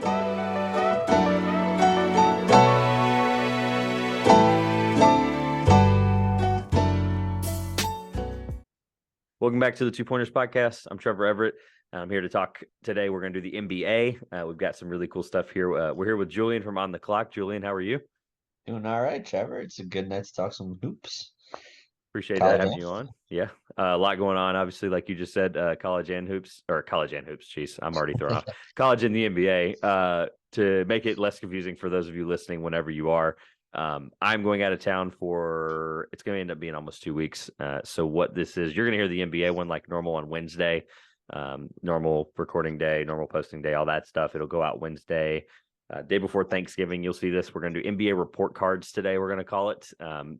Welcome back to the Two Pointers Podcast. I'm Trevor Everett. I'm here to talk today. We're going to do the NBA. We've got some really cool stuff here. We're here with Julian from On the Clock. Julian, how are you? Doing all right, Trevor. It's a good night to talk some hoops. Appreciate having College you on. Yeah, a lot going on. Obviously, like you just said, college and hoops. Jeez, I'm already thrown off. College and the NBA. To make it less confusing for those of you listening, whenever you are, I'm going out of town for. It's going to end up being almost 2 weeks. So what this is, you're going to hear the NBA one like normal on Wednesday. Normal recording day, normal posting day, all that stuff. It'll go out Wednesday. Day before Thanksgiving, you'll see this. We're going to do NBA report cards today, we're going to call it.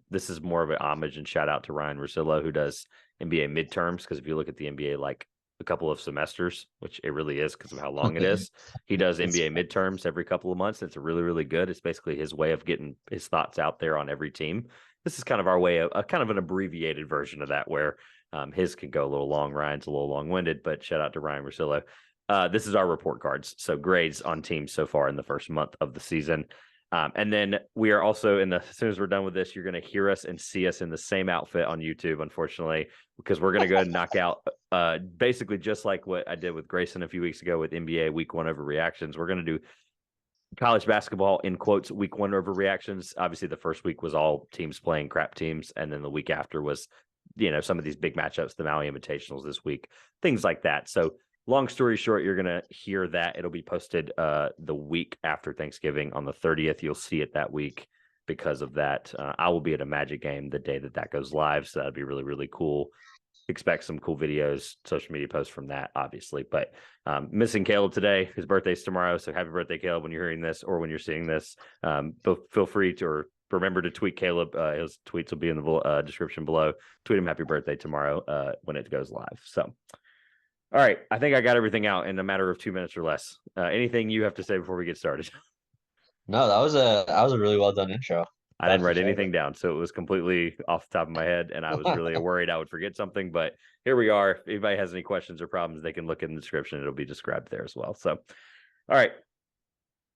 This is more of an homage and shout out to Ryan Russillo, who does NBA midterms, because if you look at the NBA like a couple of semesters, which it really is because of how long it is, he does NBA midterms every couple of months. It's really, really good. It's basically his way of getting his thoughts out there on every team. This is kind of our way of kind of an abbreviated version of that, where his can go a little long. Ryan's a little long-winded, but shout out to Ryan Russillo. This is our report cards. So grades on teams so far in the first month of the season. And then we are also as soon as we're done with this, you're going to hear us and see us in the same outfit on YouTube, unfortunately, because we're going to go ahead and knock out basically just like what I did with Grayson a few weeks ago with NBA week 1 overreactions. We're going to do college basketball in quotes week 1 overreactions. Obviously, the first week was all teams playing crap teams. And then the week after was, some of these big matchups, the Maui Invitationals this week, things like that. So long story short, you're going to hear that. It'll be posted the week after Thanksgiving on the 30th. You'll see it that week because of that. I will be at a Magic game the day that goes live. So that'll be really, really cool. Expect some cool videos, social media posts from that, obviously. But missing Caleb today. His birthday's tomorrow. So happy birthday, Caleb, when you're hearing this or when you're seeing this. Feel free to, or remember to tweet Caleb. His tweets will be in the description below. Tweet him happy birthday tomorrow when it goes live. So. All right, I think I got everything out in a matter of 2 minutes or less. Anything you have to say before we get started? No, that was a really well done intro. I didn't write anything down, so it was completely off the top of my head, and I was really worried I would forget something. But here we are. If anybody has any questions or problems, they can look in the description. It'll be described there as well. So, all right,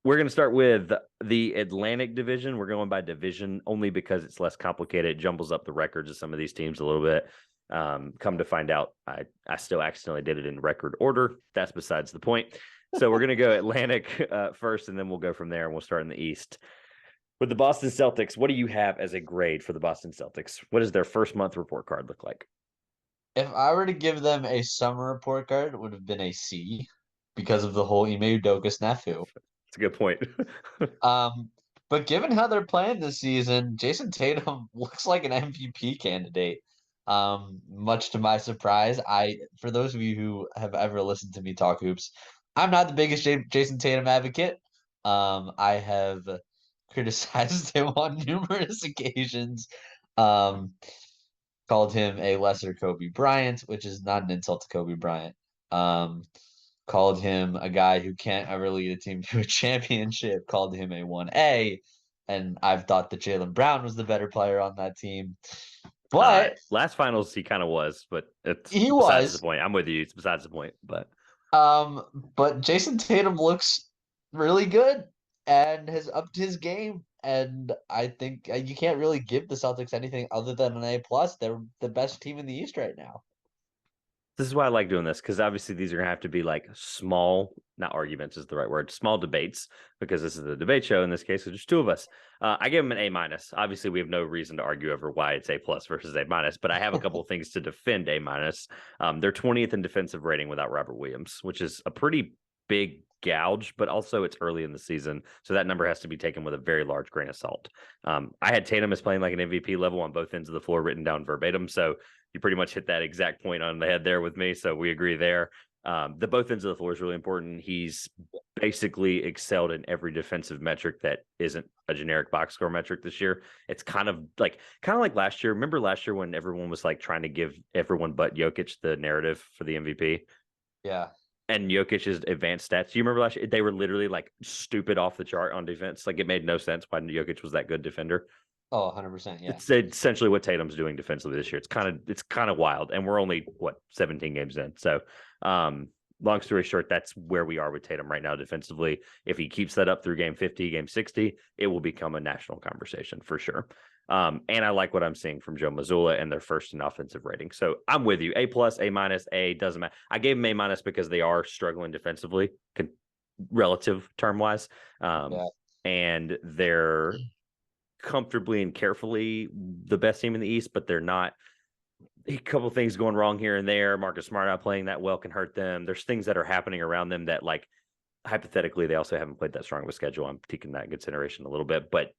we're going to start with the Atlantic Division. We're going by division only because it's less complicated. It jumbles up the records of some of these teams a little bit. Come to find out, I still accidentally did it in record order. That's besides the point. So we're going to go Atlantic first, and then we'll go from there, and we'll start in the East. With the Boston Celtics, what do you have as a grade for the Boston Celtics? What does their first month report card look like? If I were to give them a summer report card, it would have been a C because of the whole Ime Udoka snafu. That's a good point. But given how they're playing this season, Jason Tatum looks like an MVP candidate. Much to my surprise, for those of you who have ever listened to me talk hoops, I'm not the biggest Jason Tatum advocate. I have criticized him on numerous occasions. Called him a lesser Kobe Bryant, which is not an insult to Kobe Bryant. Called him a guy who can't ever lead a team to a championship. Called him a 1A, and I've thought that Jaylen Brown was the better player on that team. But last finals he kind of was, but he besides was the point. I'm with you. It's besides the point, but Jason Tatum looks really good and has upped his game. And I think you can't really give the Celtics anything other than an A+. They're the best team in the East right now. This is why I like doing this, because obviously these are going to have to be like small, not arguments is the right word, small debates, because this is a debate show in this case, so there's 2 of us. I give them an A-. Obviously, we have no reason to argue over why it's A+ versus A-, but I have a couple things to defend A-. They're 20th in defensive rating without Robert Williams, which is a pretty big gouge, but also it's early in the season, so that number has to be taken with a very large grain of salt. I had Tatum as playing like an MVP level on both ends of the floor written down verbatim, so you pretty much hit that exact point on the head there with me, so we agree there. The both ends of the floor is really important. He's basically excelled in every defensive metric that isn't a generic box score metric this year. It's kind of like last year. Remember last year when everyone was like trying to give everyone but Jokic the narrative for the MVP? Yeah. And Jokic's advanced stats. Do you remember last year? They were literally like stupid off the chart on defense. Like it made no sense why Jokic was that good defender. Oh, 100%. Yeah. It's essentially what Tatum's doing defensively this year. It's kind of wild. And we're only 17 games in. So long story short, that's where we are with Tatum right now defensively. If he keeps that up through game 50, game 60, it will become a national conversation for sure. And I like what I'm seeing from Joe Mazzulla and their first in offensive rating. So I'm with you. A plus, A minus, A doesn't matter. I gave them A minus because they are struggling defensively, relative term wise. And they're comfortably and carefully the best team in the East, but they're not. A couple things going wrong here and there. Marcus Smart not playing that well can hurt them. There's things that are happening around them that, like, hypothetically, they also haven't played that strong of a schedule. I'm taking that in consideration a little bit, but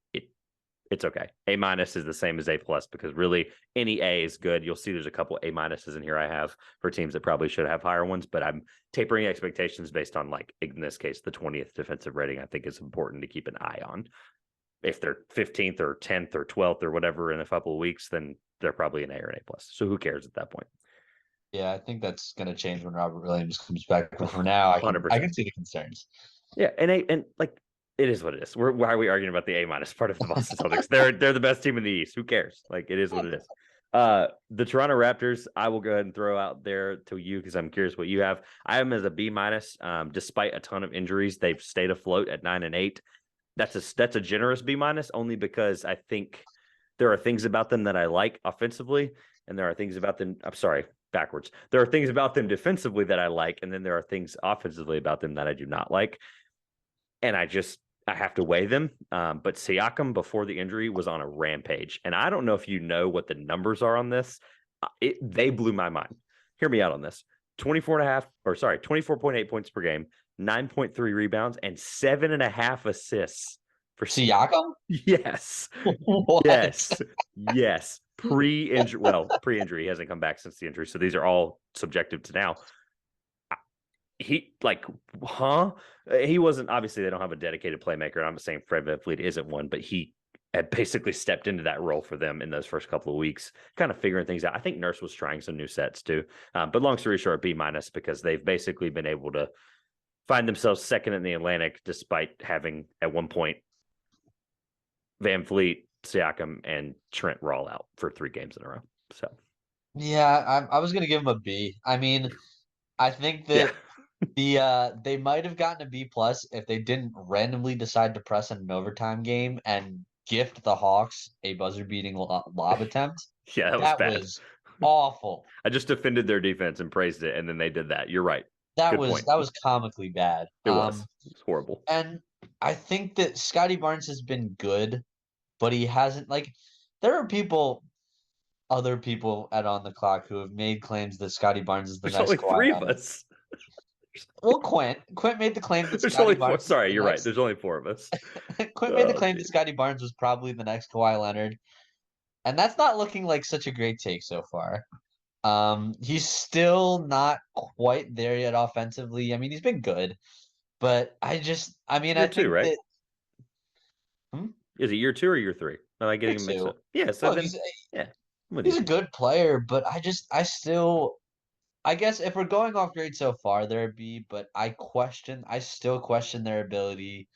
it's okay. A minus is the same as A plus because really any A is good. You'll see there's a couple A minuses in here I have for teams that probably should have higher ones, but I'm tapering expectations based on, like, in this case, the 20th defensive rating. I think is important to keep an eye on. If they're 15th or 10th or 12th or whatever in a couple of weeks, then they're probably an A or an A plus. So who cares at that point? Yeah, I think that's going to change when Robert Williams comes back. But for now, I 100%. can see the concerns. Yeah, and like it is what it is. Why are we arguing about the A minus part of the Boston Celtics? They're the best team in the East. Who cares? Like, it is what it is. The Toronto Raptors, I will go ahead and throw out there to you because I'm curious what you have. I have them as a B minus. Despite a ton of injuries, they've stayed afloat at 9-8. That's a generous B minus only because I think there are things about them that I like offensively, and there are things about them. I'm sorry, backwards. There are things about them defensively that I like, and then there are things offensively about them that I do not like. And I have to weigh them. But Siakam before the injury was on a rampage, and I don't know if you know what the numbers are on this. They blew my mind. Hear me out on this. 24.8 points per game, 9.3 rebounds, and 7.5 assists for Siakam. Yes. Yes. Pre-injury. He hasn't come back since the injury. So these are all subjective to now. He wasn't, obviously they don't have a dedicated playmaker. And I'm not saying Fred VanVleet isn't one, but he had basically stepped into that role for them in those first couple of weeks, kind of figuring things out. I think Nurse was trying some new sets too. But long story short, B minus because they've basically been able to find themselves second in the Atlantic despite having at one point VanVleet, Siakam, and Trent were all out for 3 games in a row. So yeah, I was gonna give him a B. I mean, I think that they might have gotten a B plus if they didn't randomly decide to press in an overtime game and gift the Hawks a buzzer beating lob attempt. Yeah, that was That bad. was awful. I just defended their defense and praised it, and then they did that. You're right. Good point. That was comically bad. It was horrible. And I think that Scotty Barnes has been good, but he hasn't there are other people at On the Clock who have made claims that Scotty Barnes is the There's next only Kawhi 3 of Leonard. us. Well, Quint made the claim that There's Scotty only 4. Barnes. Sorry, you're right. There's only 4 of us. Quint made the claim that Scotty Barnes was probably the next Kawhi Leonard, and that's not looking like such a great take so far. He's still not quite there yet offensively. I mean, he's been good, but I think right? that. Is it year 2 or year 3? Am I getting mixed up? Yeah, so then he's a good player, but I guess if we're going off grade so far, there'd be, but I still question their ability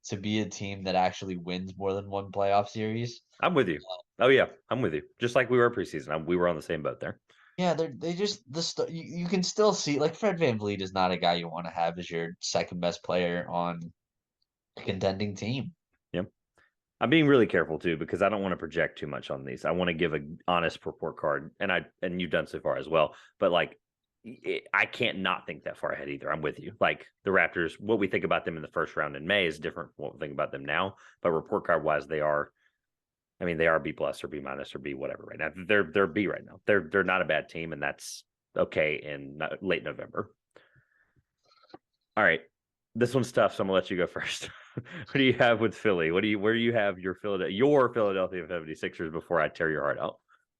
to be a team that actually wins more than one playoff series. I'm with you. Oh yeah, I'm with you. Just like we were preseason, we were on the same boat there. Yeah, you can still see like Fred VanVleet is not a guy you want to have as your second best player on a contending team. Yep. I'm being really careful too because I don't want to project too much on these. I want to give an honest report card, and you've done so far as well. But like, I can't not think that far ahead either. I'm with you. Like the Raptors, what we think about them in the first round in May is different from what we think about them now. But report card wise, they are B plus or B minus or B whatever right now. They're B right now. They're not a bad team, and that's okay in late November. All right, this one's tough, so I'm gonna let you go first. What do you have with Philly? Where do you have your Philadelphia 76ers before I tear your heart out?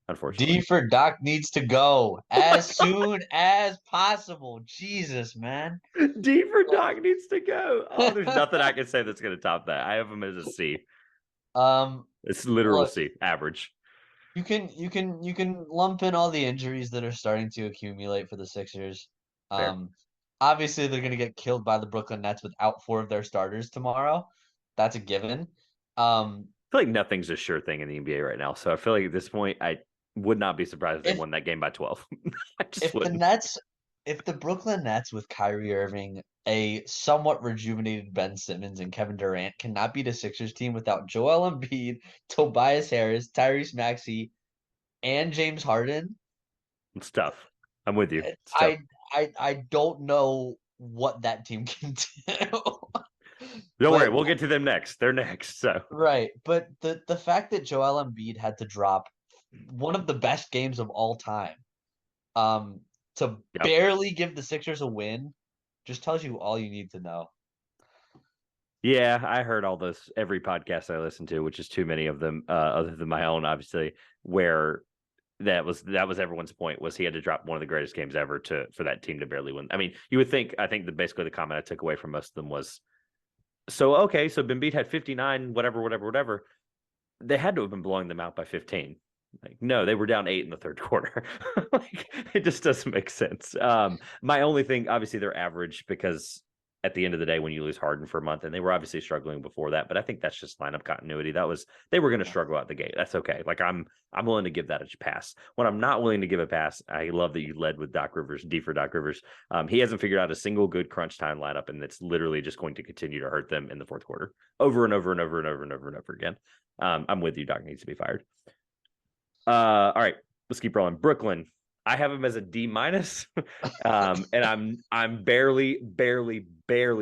Unfortunately, D for Doc needs to go as soon as possible. Jesus, man. D for Doc needs to go. Oh, there's nothing I can say that's going to top that. I have him as a C. It's literal C, average. You can lump in all the injuries that are starting to accumulate for the Sixers. Obviously they're going to get killed by the Brooklyn Nets without 4 of their starters tomorrow. That's a given. I feel like nothing's a sure thing in the NBA right now. So I feel like at this point, I would not be surprised if they won that game by 12. If the Nets if the Brooklyn Nets with Kyrie Irving, a somewhat rejuvenated Ben Simmons, and Kevin Durant cannot beat a Sixers team without Joel Embiid, Tobias Harris, Tyrese Maxey, and James Harden, It's tough. I'm with you. It's tough. I I don't know what that team can do. Don't worry, But we'll get to them next. They're next. So right, but the fact that Joel Embiid had to drop one of the best games of all time, um, to yep. barely give the Sixers a win, just tells you all you need to know. Yeah, I heard all those every podcast I listen to, which is too many of them, other than my own, obviously, where that was everyone's point was he had to drop one of the greatest games ever for that team to barely win. I mean, you would think I think that basically the comment I took away from most of them was so okay, so Embiid had 59, whatever. They had to have been blowing them out by 15. Like, no, they were down 8 in the third quarter. Like, it just doesn't make sense. My only thing, obviously, they're average because at the end of the day, when you lose Harden for a month, and they were obviously struggling before that, but I think that's just lineup continuity. They were going to struggle out the gate. That's okay. Like I'm willing to give that a pass. When I'm not willing to give a pass, I love that you led with Doc Rivers, D for Doc Rivers. He hasn't figured out a single good crunch time lineup, and it's literally just going to continue to hurt them in the fourth quarter over and over and over and over and over and over again. I'm with you. Doc needs to be fired. All right, let's keep rolling. Brooklyn, I have him as a D minus, and I'm barely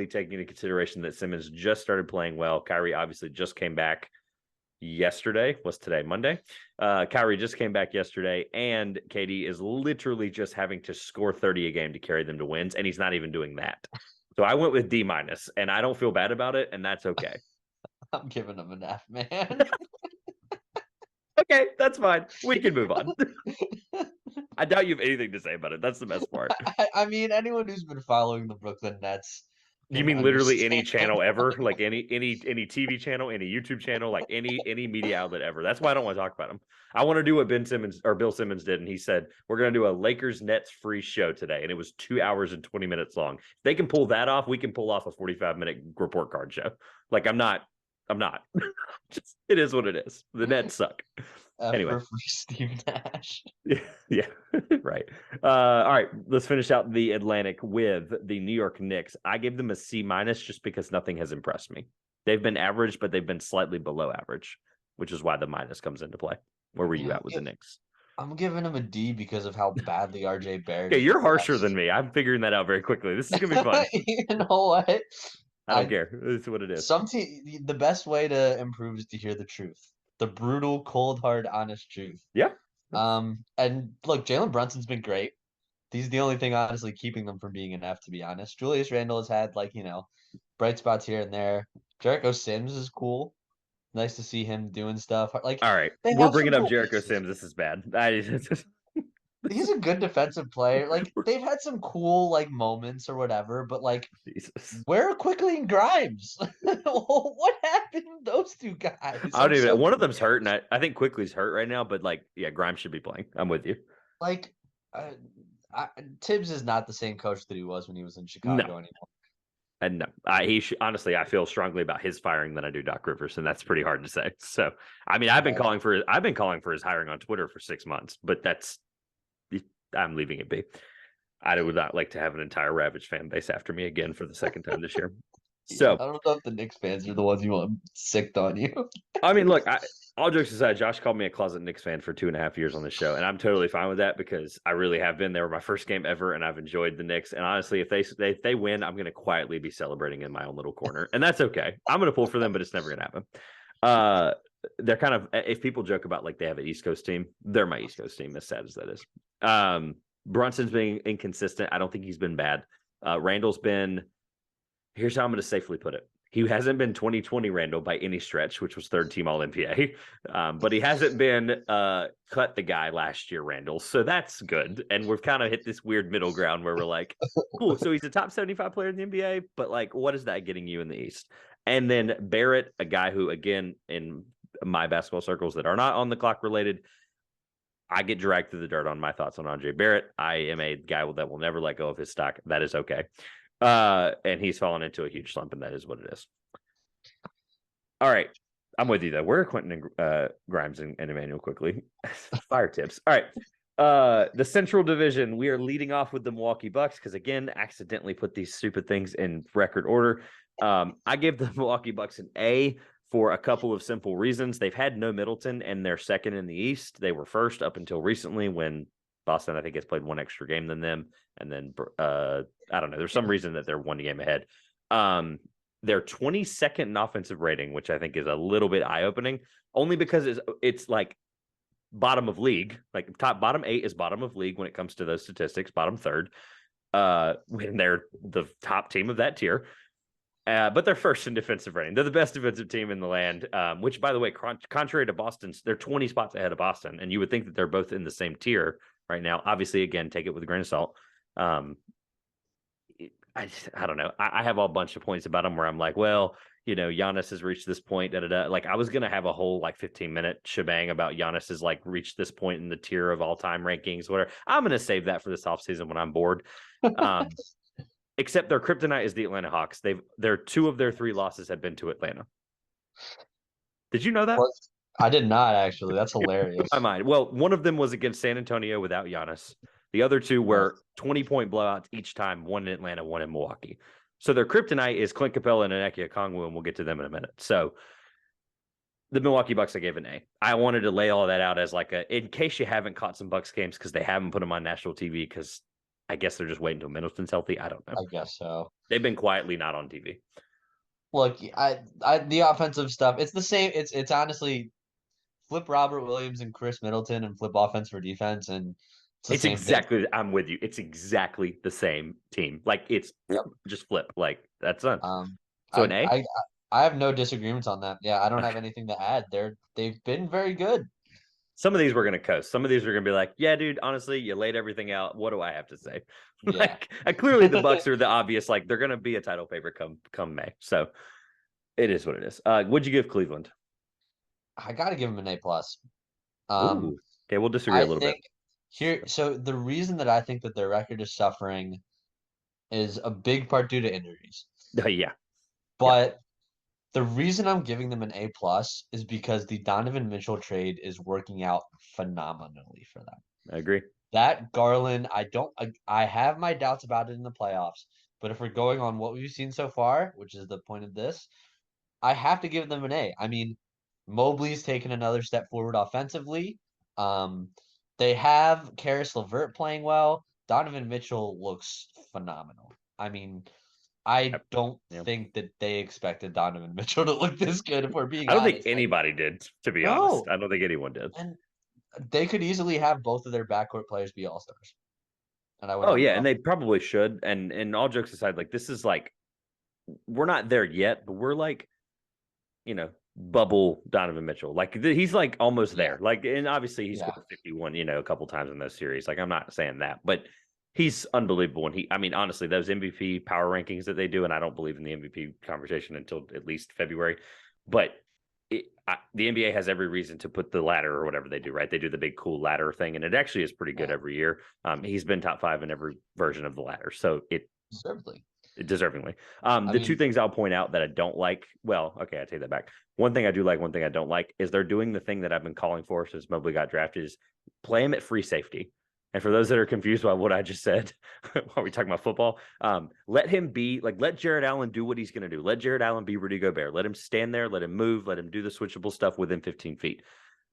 taking into consideration that Simmons just started playing well. Kyrie obviously just came back yesterday. What's today? Monday. Kyrie just came back yesterday, and KD is literally just having to score 30 a game to carry them to wins, and he's not even doing that. So I went with D minus, and I don't feel bad about it, and that's okay. I'm giving him an F, man. Okay, that's fine. We can move on. I doubt you have anything to say about it. That's the best part. I mean, anyone who's been following the Brooklyn Nets You can mean literally any understand. channel ever? Like any TV channel, any YouTube channel, like any media outlet ever. That's why I don't want to talk about them. I want to do what Ben Simmons or Bill Simmons did, and he said we're going to do a Lakers Nets free show today, and it was 2 hours and 20 minutes long. If they can pull that off, we can pull off a 45-minute report card show. Like I'm not. Just, it is what it is. The Nets suck. Anyway, For Steve Nash. yeah, right. All right, let's finish out the Atlantic with the New York Knicks. I gave them a C minus just because nothing has impressed me. They've been average, but they've been slightly below average, which is why the minus comes into play. Where were you at with the Knicks? I'm giving him a D because of how badly RJ Barrett Yeah, is you're harsher dressed. than me. I'm figuring that out very quickly. This is gonna be fun. You know what? I don't care. It's what it is. The best way to improve is to hear the truth. The brutal, cold, hard, honest truth. Yeah. And look, Jalen Brunson's been great. He's the only thing honestly keeping them from being an F, to be honest. Julius Randle has had bright spots here and there. Jericho Sims is cool. Nice to see him doing stuff. Like All right. they We're have some bringing up cool Jericho pieces. Sims. This is bad. He's a good defensive player. Like they've had some cool moments or whatever, but Jesus. where are Quickly and Grimes? What happened to those two guys? I don't I'm even. so One of them's hurt, confused. and I think Quickly's hurt right now. But yeah, Grimes should be playing. I'm with you. Like, uh, Tibbs is not the same coach that he was when he was in No, Chicago anymore. and no, honestly, I feel strongly about his firing than I do Doc Rivers, and that's pretty hard to say. So, I mean, I've been calling for his hiring on Twitter for 6 months, but I'm leaving it be. I would not like to have an entire Ravage fan base after me again for the second time this year. So, I don't know if the Knicks fans are the ones you want sicked on you. I mean, look, all jokes aside, Josh called me a closet Knicks fan for 2.5 years on the show, and I'm totally fine with that because I really have been. They were my first game ever, and I've enjoyed the Knicks. And honestly, if they win, I'm going to quietly be celebrating in my own little corner, and that's okay. I'm going to pull for them, but it's never going to happen. They're kind of, if people joke about like they have an East Coast team, they're my East Coast team, as sad as that is. Brunson's being inconsistent. I don't think he's been bad. Randall's been. Here's how I'm going to safely put it. He hasn't been 2020 Randall by any stretch, which was third team All NBA. But he hasn't been cut the guy last year, Randall. So that's good. And we've kind of hit this weird middle ground where we're like, cool. So he's a top 75 player in the NBA, but like, what is that getting you in the East? And then Barrett, a guy who, again, in my basketball circles that are not on the clock related, I get dragged through the dirt on my thoughts on RJ Barrett. I am a guy that will never let go of his stock. That is okay. And he's fallen into a huge slump, and that is what it is. All right. I'm with you, though. Where are Quentin and Grimes and Emmanuel quickly? Fire tips. All right. The Central Division, we are leading off with the Milwaukee Bucks because again, accidentally put these stupid things in record order. I gave the Milwaukee Bucks an A for a couple of simple reasons. They've had no Middleton and they're second in the East. They were first up until recently when Boston, I think, has played one extra game than them. And then I don't know. There's some reason that they're one game ahead. They're 22nd in offensive rating, which I think is a little bit eye-opening, only because it's like bottom of league, like bottom 8 is bottom of league when it comes to those statistics, bottom third, when they're the top team of that tier. But they're first in defensive rating. They're the best defensive team in the land, which, by the way, contrary to Boston's, they're 20 spots ahead of Boston. And you would think that they're both in the same tier right now. Obviously, again, take it with a grain of salt. I don't know. I have a bunch of points about them where I'm like, well, Giannis has reached this point. Like I was gonna have a whole like 15-minute shebang about Giannis has like reached this point in the tier of all-time rankings. Whatever. I'm gonna save that for this offseason when I'm bored. Except their kryptonite is the Atlanta Hawks. Their 2 of their 3 losses have been to Atlanta. Did you know that? I did not actually. That's In my hilarious. mind. Well, one of them was against San Antonio without Giannis. The other 2 were 20-point blowouts each time, one in Atlanta, one in Milwaukee. So their kryptonite is Clint Capella and Onyeka Okongwu, and we'll get to them in a minute. So the Milwaukee Bucks, I gave an A. I wanted to lay all that out as like in case you haven't caught some Bucks games because they haven't put them on national TV because I guess they're just waiting until Middleton's healthy. I don't know. I guess so. They've been quietly not on TV. Look, the offensive stuff, it's the same. It's honestly flip Robert Williams and Chris Middleton and flip offense for defense, and it's the same thing. I'm with you. It's exactly the same team. Like it's just flip. Like that's done. So an A? I have no disagreements on that. Yeah, I don't have anything to add. They've been very good. Some of these we're gonna coast. Some of these are gonna be like, yeah, dude. Honestly, you laid everything out. What do I have to say? Yeah. Like, clearly the Bucks are the obvious. Like they're gonna be a title favorite come May. So it is what it is. What'd you give Cleveland? I got to give them an A plus. Ooh. Okay, we'll disagree a I little bit. think here. So the reason that I think that their record is suffering is a big part due to injuries. Yeah. But the reason I'm giving them an A plus is because the Donovan Mitchell trade is working out phenomenally for them. I agree. That Garland, I have my doubts about it in the playoffs, but if we're going on what we've seen so far, which is the point of this, I have to give them an A. I mean, Mobley's taken another step forward offensively. Um, they have Karis LeVert playing well. Donovan Mitchell looks phenomenal. I mean, I don't Yeah. think that they expected Donovan Mitchell to look this good if we're being I don't honest. think anybody did, to be No. honest. I don't think anyone did. And they could easily have both of their backcourt players be all-stars. And I Oh wouldn't be yeah, and wrong. they probably should. And all jokes aside, like this is like we're not there yet, but we're like, bubble Donovan Mitchell. Like he's like almost there. Like, and obviously he scored 51, a couple times in those series. Like I'm not saying that, but he's unbelievable. And I mean, honestly, those MVP power rankings that they do, and I don't believe in the MVP conversation until at least February, but the NBA has every reason to put the ladder or whatever they do, right? They do the big cool ladder thing, and it actually is pretty good every year. He's been top 5 in every version of the ladder, so deservingly. The 2 things I'll point out that I don't like. Well, okay, I take that back. One thing I do like, one thing I don't like is they're doing the thing that I've been calling for since Mobley got drafted: is play him at free safety. And for those that are confused by what I just said, while we talking about football, let him be let Jared Allen do what he's going to do. Let Jared Allen be Rudy Gobert. Let him stand there, let him move, let him do the switchable stuff within 15 feet.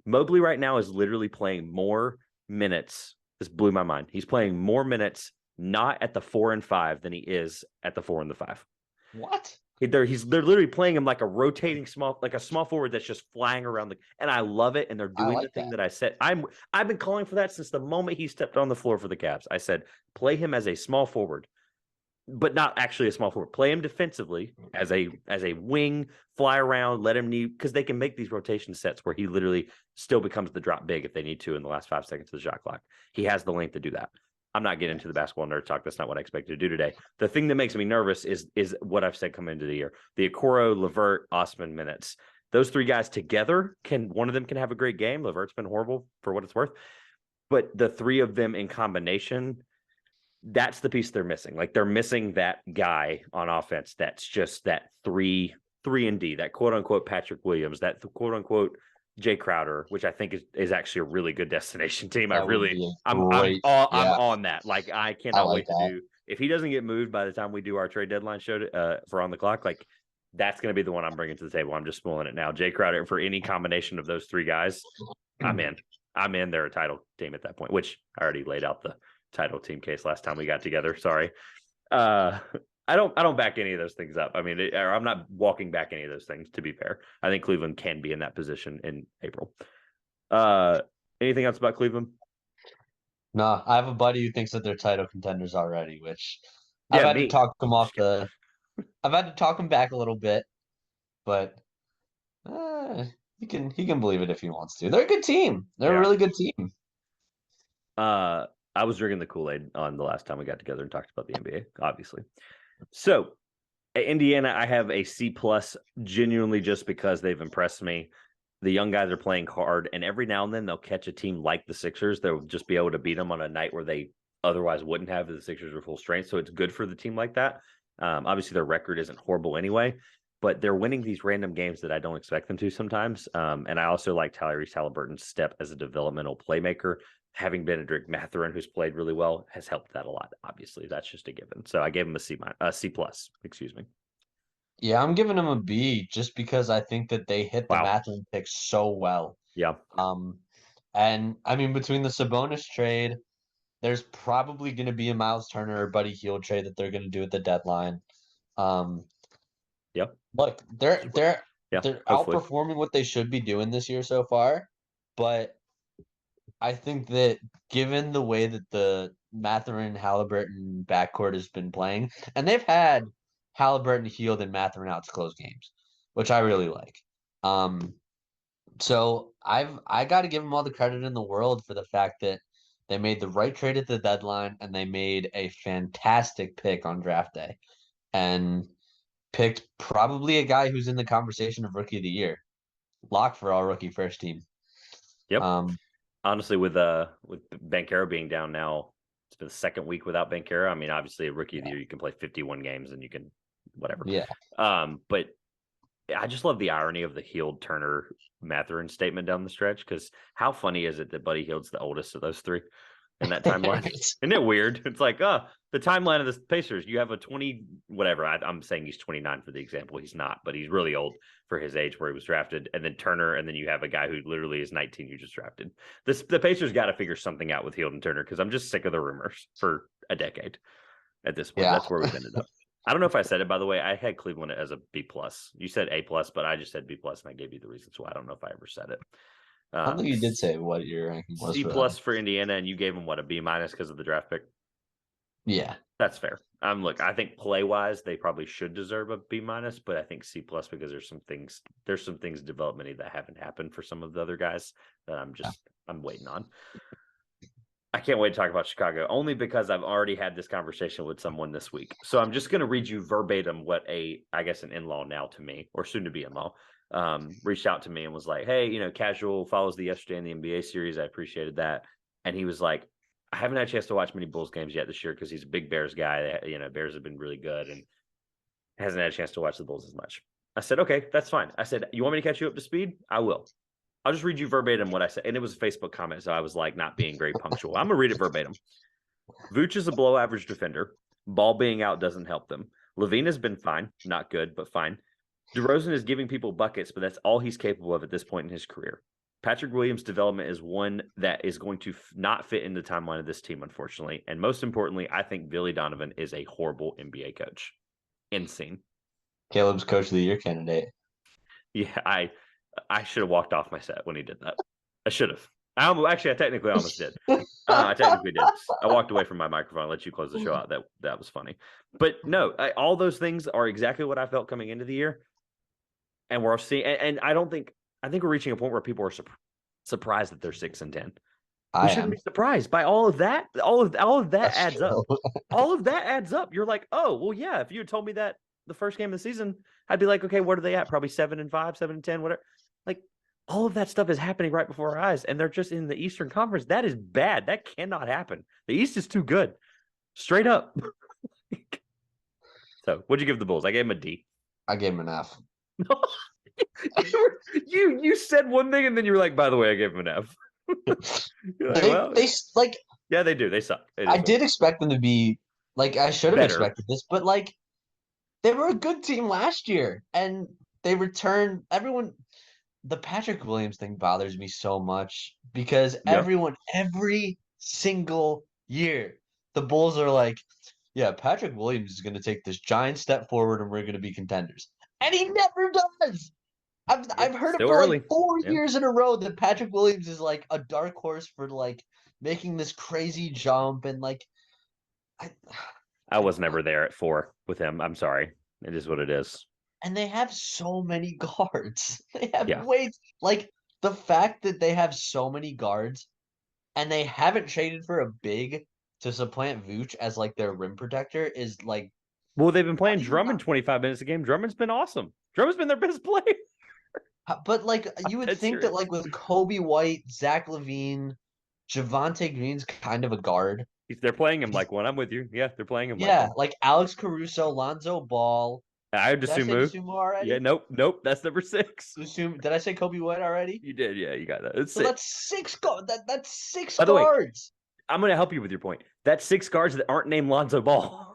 Mobley right now is literally playing more minutes. This blew my mind. He's playing more minutes not at the 4 and 5 than he is at the 4 and the 5. What? They're literally playing him like a rotating small forward that's just flying around and I love it. And they're doing the thing that I said. I've been calling for that since the moment he stepped on the floor for the Cavs. I said, play him as a small forward, but not actually a small forward. Play him defensively as a wing, fly around, let him need, because they can make these rotation sets where he literally still becomes the drop big if they need to in the last 5 seconds of the shot clock. He has the length to do that. I'm not getting into the basketball nerd talk. That's not what I expected to do today. The thing that makes me nervous is what I've said coming into the year. The Okoro, LeVert, Osman minutes. Those 3 guys together, one of them can have a great game. LeVert's been horrible for what it's worth. But the 3 of them in combination, that's the piece they're missing. Like they're missing that guy on offense that's just that 3 and D, that quote unquote Patrick Williams, that quote unquote Jay Crowder, which I think is actually a really good destination team. That would be a I'm great. I'm Yeah, on that. Like I I cannot like wait to that. do. If he doesn't get moved by the time we do our trade deadline show for On the Clock, like that's going to be the one I'm bringing to the table. I'm just spoiling it now. Jay Crowder for any combination of those three guys, I'm in. I'm in. They're a title team at that point, which I already laid out the title team case last time we got together. Sorry. I don't back any of those things up. I mean, I'm not walking back any of those things. To be fair, I think Cleveland can be in that position in April. Anything else about Cleveland? No, I have a buddy who thinks that they're title contenders already, which I've Yeah, had to me. talk him off Just kidding. the. I've had to talk him back a little bit, but he can believe it if he wants to. They're a good team. They're They a are. really good team. I was drinking the Kool-Aid on the last time we got together and talked about the NBA, obviously. So at Indiana, I have a C plus, genuinely just because they've impressed me. The young guys are playing hard, and every now and then they'll catch a team like the Sixers. They'll just be able to beat them on a night where they otherwise wouldn't have if the Sixers were full strength. So it's good for the team like that. Obviously, their record isn't horrible anyway, but they're winning these random games that I don't expect them to sometimes. And I also like Tyrese Halliburton's step as a developmental playmaker. Having Benedict Mathurin, who's played really well, has helped that a lot. Obviously, that's just a given. So I gave him a C plus. Excuse me. Yeah, I'm giving him a B just because I think that they hit the Wow. Mathurin pick so well. Yeah. Um, and I mean between the Sabonis trade, there's probably going to be a Miles Turner or Buddy Hield trade that they're going to do at the deadline. Um, Yep. look, they're they're Yeah. they're Hopefully. outperforming what they should be doing this year so far, but I think that given the way that the Mathurin Halliburton backcourt has been playing, and they've had Halliburton, Hield, and Mathurin out to close games, which I really like. Um, so I got to give them all the credit in the world for the fact that they made the right trade at the deadline and they made a fantastic pick on draft day and picked probably a guy who's in the conversation of rookie of the year. Lock for all rookie first team. Yep. Um, Honestly, with Banchero being down now, it's been the second week without Banchero. I mean, obviously, a rookie of the year, you can play 51 games and you can whatever. yeah. But I just love the irony of the Heald Turner Mathurin statement down the stretch because how funny is it that Buddy Hield's the oldest of those three in that timeline? Isn't it weird? It's like, the timeline of the Pacers, you have a 20, whatever. I'm saying he's 29 for the example. He's not, but he's really old for his age where he was drafted. And then Turner, and then you have a guy who literally is 19 who just drafted. The Pacers got to figure something out with Heald and Turner because I'm just sick of the rumors for a decade at this point. Yeah. That's where we've ended up. I don't know if I said it, by the way. I had Cleveland as a B plus. You said A plus, but I just said B plus, and I gave you the reasons why. I don't know if I ever said it. I don't think you did say what your ranking was C for them. plus for Indiana, and you gave them what, a B minus because of the draft pick. Yeah. That's fair. Look, I think play wise, they probably should deserve a B minus, but I think C plus because there's some things developmentally that haven't happened for some of the other guys that I'm waiting on. I can't wait to talk about Chicago only because I've already had this conversation with someone this week. So I'm just going to read you verbatim what I guess an in-law now to me, or soon to be in-law, reached out to me and was like, hey, casual follows the yesterday in the NBA series. I appreciated that. And he was like, I haven't had a chance to watch many Bulls games yet this year because he's a big Bears guy. Bears have been really good and hasn't had a chance to watch the Bulls as much. I said, okay, that's fine. I said, you want me to catch you up to speed? I will. I'll just read you verbatim what I said. And it was a Facebook comment, so I was like not being very punctual. I'm going to read it verbatim. Vooch is a below average defender. Ball being out doesn't help them. Levine has been fine. Not good, but fine. DeRozan is giving people buckets, but that's all he's capable of at this point in his career. Patrick Williams' development is one that is going to not fit in the timeline of this team, unfortunately. And most importantly, I think Billy Donovan is a horrible NBA coach. Insane. Caleb's coach of the year candidate. Yeah, I should have walked off my set when he did that. I should have. I technically almost did. I technically did. I walked away from my microphone and let you close the show out. That was funny. But no, all those things are exactly what I felt coming into the year. And we're seeing, and I think we're reaching a point where people are surprised that they're 6-10. We shouldn't be surprised by all of that. All of that That's adds true. up. All of that adds up. You're like, oh, well, yeah. If you had told me that the first game of the season, I'd be like, okay, what are they at? Probably 7-5, 7-10, whatever. Like all of that stuff is happening right before our eyes, and they're just in the Eastern Conference. That is bad. That cannot happen. The East is too good. Straight up. So, what'd you give the Bulls? I gave them a D. I gave him an F. You said one thing and then you were like, by the way, I gave him an F. You're like, well, They like yeah, they do. They suck. It I is what it did expect them to be like I should is. have Better. expected this, but like they were a good team last year and they returned everyone. The Patrick Williams thing bothers me so much because Yeah. every single year, the Bulls are like, yeah, Patrick Williams is going to take this giant step forward and we're going to be contenders. And he never does. Yeah. I've heard it Still for like early. 4 Yeah. years in a row that Patrick Williams is like a dark horse for like making this crazy jump and like I, I I was never there at 4 with him. I'm sorry. It is what it is. and they have so many guards. They have Yeah. way like the fact that they have so many guards and they haven't traded for a big to supplant Vooch as like their rim protector is like Well, they've been how playing do you Drummond not? 25 minutes a game. Drummond's been awesome. Drummond's been their best player. But like I'm you would dead think that serious. like with Kobe White, Zach LaVine, Javante Green's kind of a guard. They're playing him like one. I'm with you. Yeah, they're playing him like Yeah, one. like Alex Caruso, Lonzo Ball. I had Did I say Sumu. Sumo Yeah, already? nope. That's number 6. Did I say Kobe White already? You did. Yeah, you got that. That's So it. that's six By the way, guards. I'm going to help you with your point. That's 6 guards that aren't named Lonzo Ball.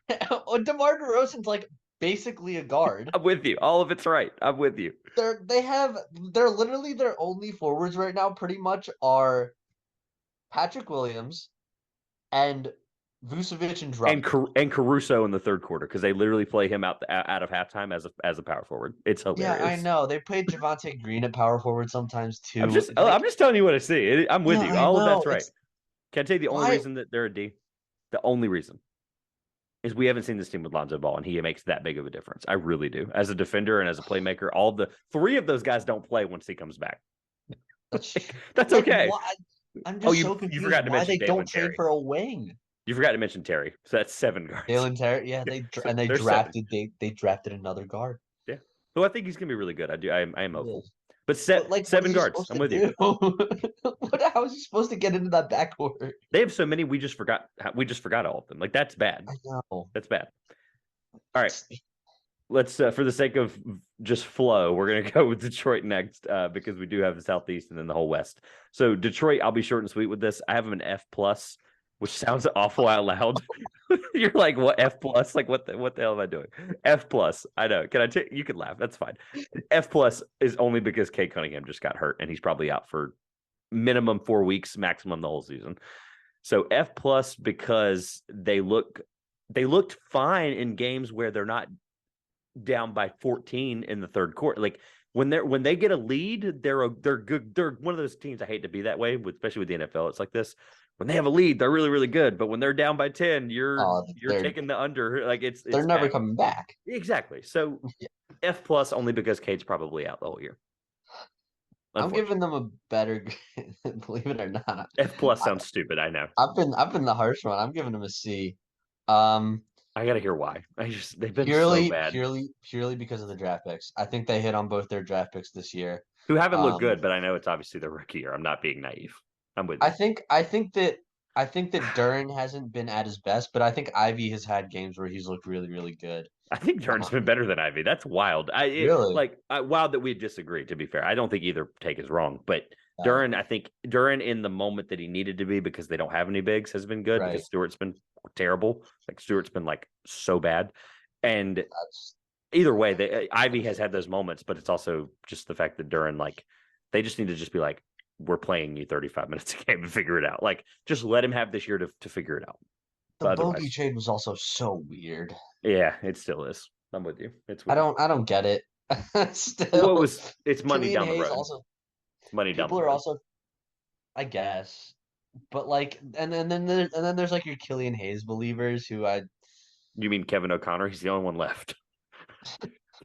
DeMar DeRozan's like basically a guard. I'm with you. All of it's right. I'm with you. They're literally their only forwards right now pretty much are Patrick Williams and Vucevic and Drummond. And Caruso in the third quarter because they literally play him out of halftime as a power forward. It's Yeah, I hilarious. know. They played Javante Green at power forward sometimes I'm too. just Like, I'm just telling you what I see. I'm with yeah, you. I All of know. that's right. It's Can I tell you the only why reason that they're a D? The only reason is we haven't seen this team with Lonzo Ball, and he makes that big of a difference. I really do. As a defender and as a playmaker, all the 3 of those guys don't play once he comes back. that's That's like okay. why I'm Oh, just so you confused forgot to why mention they don't Dalen trade Terry. for a wing. You forgot to mention Terry. So that's 7 guards. Jalen Terry, yeah, So they there's 7. drafted they drafted another guard. Yeah. So I think he's gonna be really good. I am He hopeful. is. But But like, what is 7 he guards. supposed I'm to with you. do? How is he supposed to get into that backcourt? They have so many. We just forgot. We just forgot all of them. Like that's bad. I know. That's bad. All right. Let's for the sake of just flow, we're gonna go with Detroit next because we do have the Southeast and then the whole West. So Detroit, I'll be short and sweet with this. I have them an F plus, which sounds awful out loud. You're like, what F plus? Like what the hell am I doing? F plus. I know. Can I take? You can laugh. That's fine. F plus is only because Kate Cunningham just got hurt and he's probably out for minimum 4 weeks, maximum the whole season. So F plus because they looked fine in games where they're not down by 14 in the third quarter. Like when they get a lead, they're good. They're one of those teams. I hate to be that way, especially with the NFL. It's like this. When they have a lead, they're really, really good. But when they're down by 10, you're They're taking the under. Like they're it's never bad. coming back. Exactly. So F plus only because Cade's probably out the whole year. I'm giving them a better, believe it or not. F plus sounds stupid. I know. I've been the harsh one. I'm giving them a C. Um, I gotta hear why. They've been so bad. purely because of the draft picks. I think they hit on both their draft picks this year. Who haven't looked Um, good, but I know it's obviously their rookie year. I'm not being naive. I'm with I you. think I think that Duran hasn't been at his best, but I think Ivy has had games where he's looked really, really good. I think Durant's been better than Ivy. That's wild. Really? Wild that we disagree. To be fair, I don't think either take is wrong, but Uh, I think Duran in the moment that he needed to be because they don't have any bigs has been good right. because Stewart's been terrible. Like Stewart's been like so bad, and That's either way, Ivy has had those moments, but it's also just the fact that Duran like they just need to just be like we're playing you 35 minutes a game and figure it out. Like just let him have this year to figure it out. the But Bogey otherwise, trade was also so weird. yeah, it still is. I'm with you. It's I weird. don't get it. What Still, was it's money Killian down the Hayes road. also It's money down people the are road. also I guess. But like and then there's like your Killian Hayes believers who I You mean Kevin O'Connor? He's the only one left.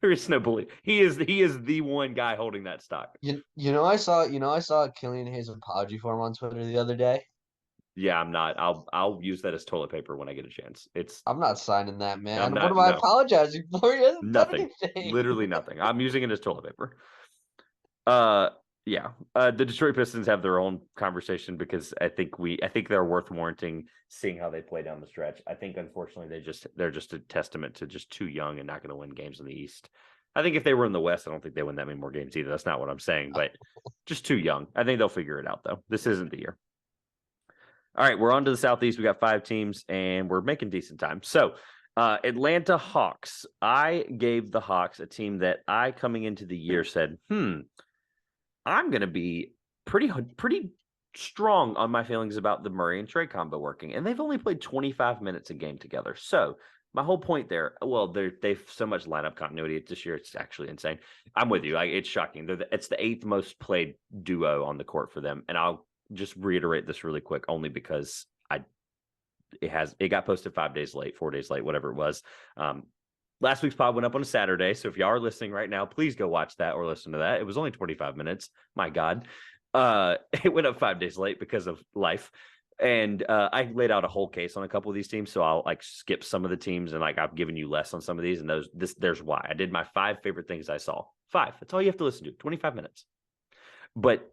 There is no belief. He is the one guy holding that stock. I saw Killian Hayes apology form on Twitter the other day. Yeah, I'm not. I'll use that as toilet paper when I get a chance. I'm not signing that, I'm man. What not. am I No, apologizing for? He hasn't done nothing. anything. Literally nothing. I'm using it as toilet paper. Uh, yeah. The Detroit Pistons have their own conversation because I think they're worth warranting seeing how they play down the stretch. I think unfortunately they're just a testament to just too young and not going to win games in the East. I think if they were in the West, I don't think they win that many more games either. That's not what I'm saying, but just too young. I think they'll figure it out, though. This isn't the year. All right, we're on to the Southeast. We got 5 teams, and we're making decent time. So, Atlanta Hawks. I gave the Hawks a team that I, coming into the year, said, I'm going to be pretty strong on my feelings about the Murray and Trey combo working. And they've only played 25 minutes a game together. So, my whole point there, well, they've so much lineup continuity this year. It's actually insane. I'm with you. It's shocking. It's the 8th most played duo on the court for them. And I'll just reiterate this really quick, only because it got posted 4 days late, whatever it was. Last week's pod went up on a Saturday. So if y'all are listening right now, please go watch that or listen to that. It was only 25 minutes. My God. It went up 5 days late because of life. And I laid out a whole case on a couple of these teams. So I'll skip some of the teams, and I've given you less on some of these. And there's why. I did my 5 favorite things I saw. 5. That's all you have to listen to. 25 minutes. But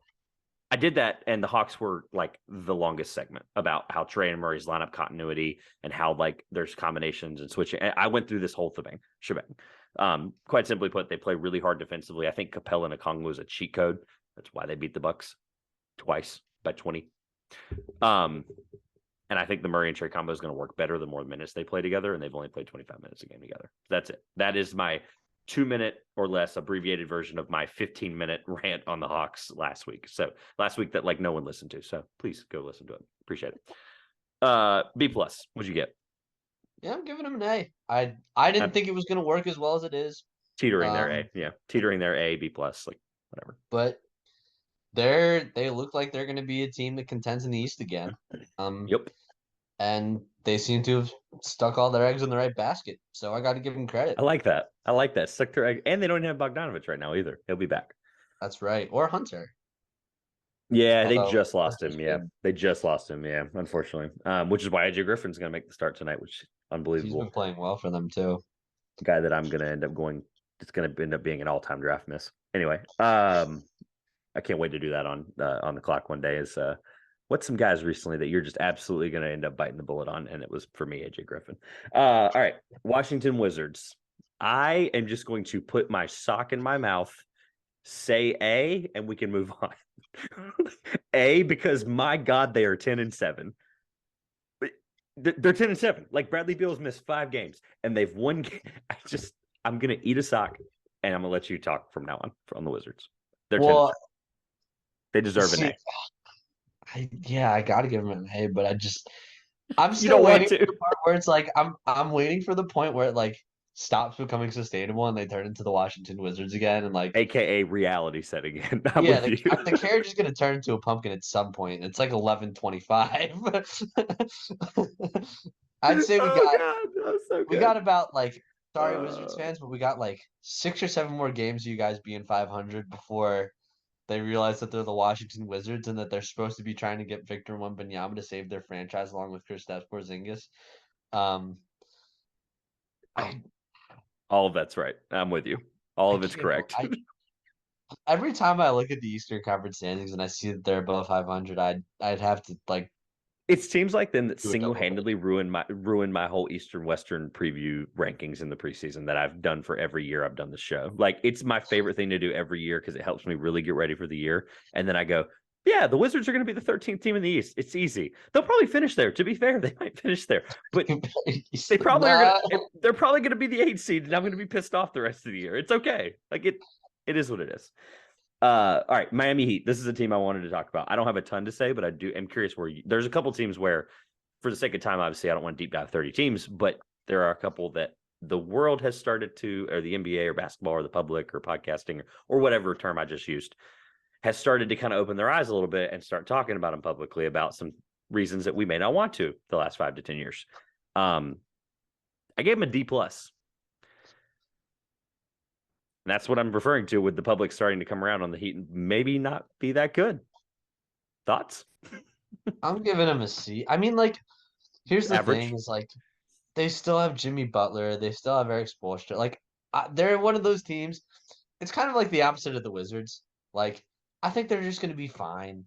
I did that, and the Hawks were the longest segment about how Trey and Murray's lineup continuity and how there's combinations and switching. I went through this whole shebang. Quite simply put, they play really hard defensively. I think Capella and Okongwu is a cheat code. That's why they beat the Bucks twice by 20. And I think the Murray and Trey combo is going to work better the more minutes they play together, and they've only played 25 minutes a game together. That's it. That is my 2-minute or less abbreviated version of my 15-minute rant on the Hawks last week. So last week that no one listened to. So please go listen to it. Appreciate it. B+, what'd you get? Yeah, I'm giving them an A. I didn't think it was going to work as well as it is. Teetering their A. Yeah. Teetering their A, B+, whatever. But they look like they're going to be a team that contends in the East again. Yep. And they seem to have stuck all their eggs in the right basket. So I got to give them credit. I like that. Stuck their egg. And they don't have Bogdanovich right now either. He'll be back. That's right. Or Hunter. Yeah, they just lost him. Yeah, they just lost him. Yeah, unfortunately. Which is why AJ Griffin's going to make the start tonight, which is unbelievable. He's been playing well for them too. The guy that I'm going to end up going. It's going to end up being an all-time draft miss. Anyway, I can't wait to do that on the clock one day. Is what's some guys recently that you're just absolutely going to end up biting the bullet on? And it was for me, AJ Griffin. All right, Washington Wizards. I am just going to put my sock in my mouth, say A, and we can move on. A, because my God, they are 10-7. They're 10-7. Bradley Beal's missed 5 games, and they've won. I'm gonna eat a sock, and I'm gonna let you talk from now on the Wizards. They're 10-7. They deserve an A. I gotta give them an A, but I'm still waiting for the part where it's I'm waiting for the point where it stops becoming sustainable and they turn into the Washington Wizards again, and AKA reality setting in. The carriage is gonna turn into a pumpkin at some point. It's 11:25. I'd say we got about sorry Wizards fans, but we got 6 or 7 more games of you guys being 500 before they realize that they're the Washington Wizards and that they're supposed to be trying to get Victor Wembanyama to save their franchise along with Kristaps Porzingis. All of that's right. I'm with you. All of it's correct. Every time I look at the Eastern Conference standings and I see that they're above 500, I'd have to It's teams like them that single-handedly ruin my whole Eastern-Western preview rankings in the preseason that I've done for every year I've done the show. It's my favorite thing to do every year because it helps me really get ready for the year. And then I go, yeah, the Wizards are going to be the 13th team in the East. It's easy. They'll probably finish there. To be fair, they might finish there, but they probably are. They're probably going to be the 8th seed, and I'm going to be pissed off the rest of the year. It's okay. It is what it is. All right, Miami Heat. This is a team I wanted to talk about. I don't have a ton to say, but I'm curious there's a couple teams where, for the sake of time, obviously I don't want to deep dive 30 teams, but there are a couple that the world has started to, or the NBA or basketball or the public or podcasting or whatever term I just used, has started to kind of open their eyes a little bit and start talking about them publicly about some reasons that we may not want to the last 5 to 10 years. I gave them a D+. And that's what I'm referring to with the public starting to come around on the Heat and maybe not be that good. Thoughts? I'm giving them a C. I mean, here's the thing is they still have Jimmy Butler. They still have Eric Spoelstra. They're one of those teams. It's kind of like the opposite of the Wizards. I think they're just going to be fine.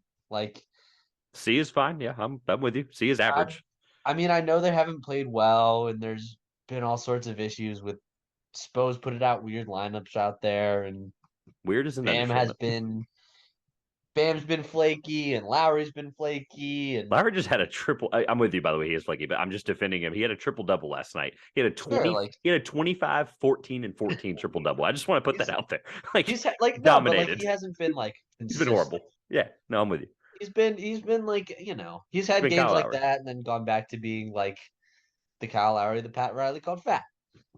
C is fine. Yeah, I'm with you. C is average. I mean, I know they haven't played well, and there's been all sorts of issues with Spo's put it out weird lineups out there, and Weird is an Bam has understatement. been Bam's been flaky, and Lowry's been flaky, and Lowry just had a triple. I'm with you, by the way. He is flaky, but I'm just defending him. He had a triple double last night. He had a sure, 20. like He had a 25, 14, and 14 triple double. I just want to put that he's out there. Like like no, but like he dominated. hasn't been like He's been consistent. horrible. Yeah, no, I'm with you. He's been like he's He's had been games Kyle like Lowry. that, and then gone back to being like the Kyle Lowry, the Pat Riley called fat.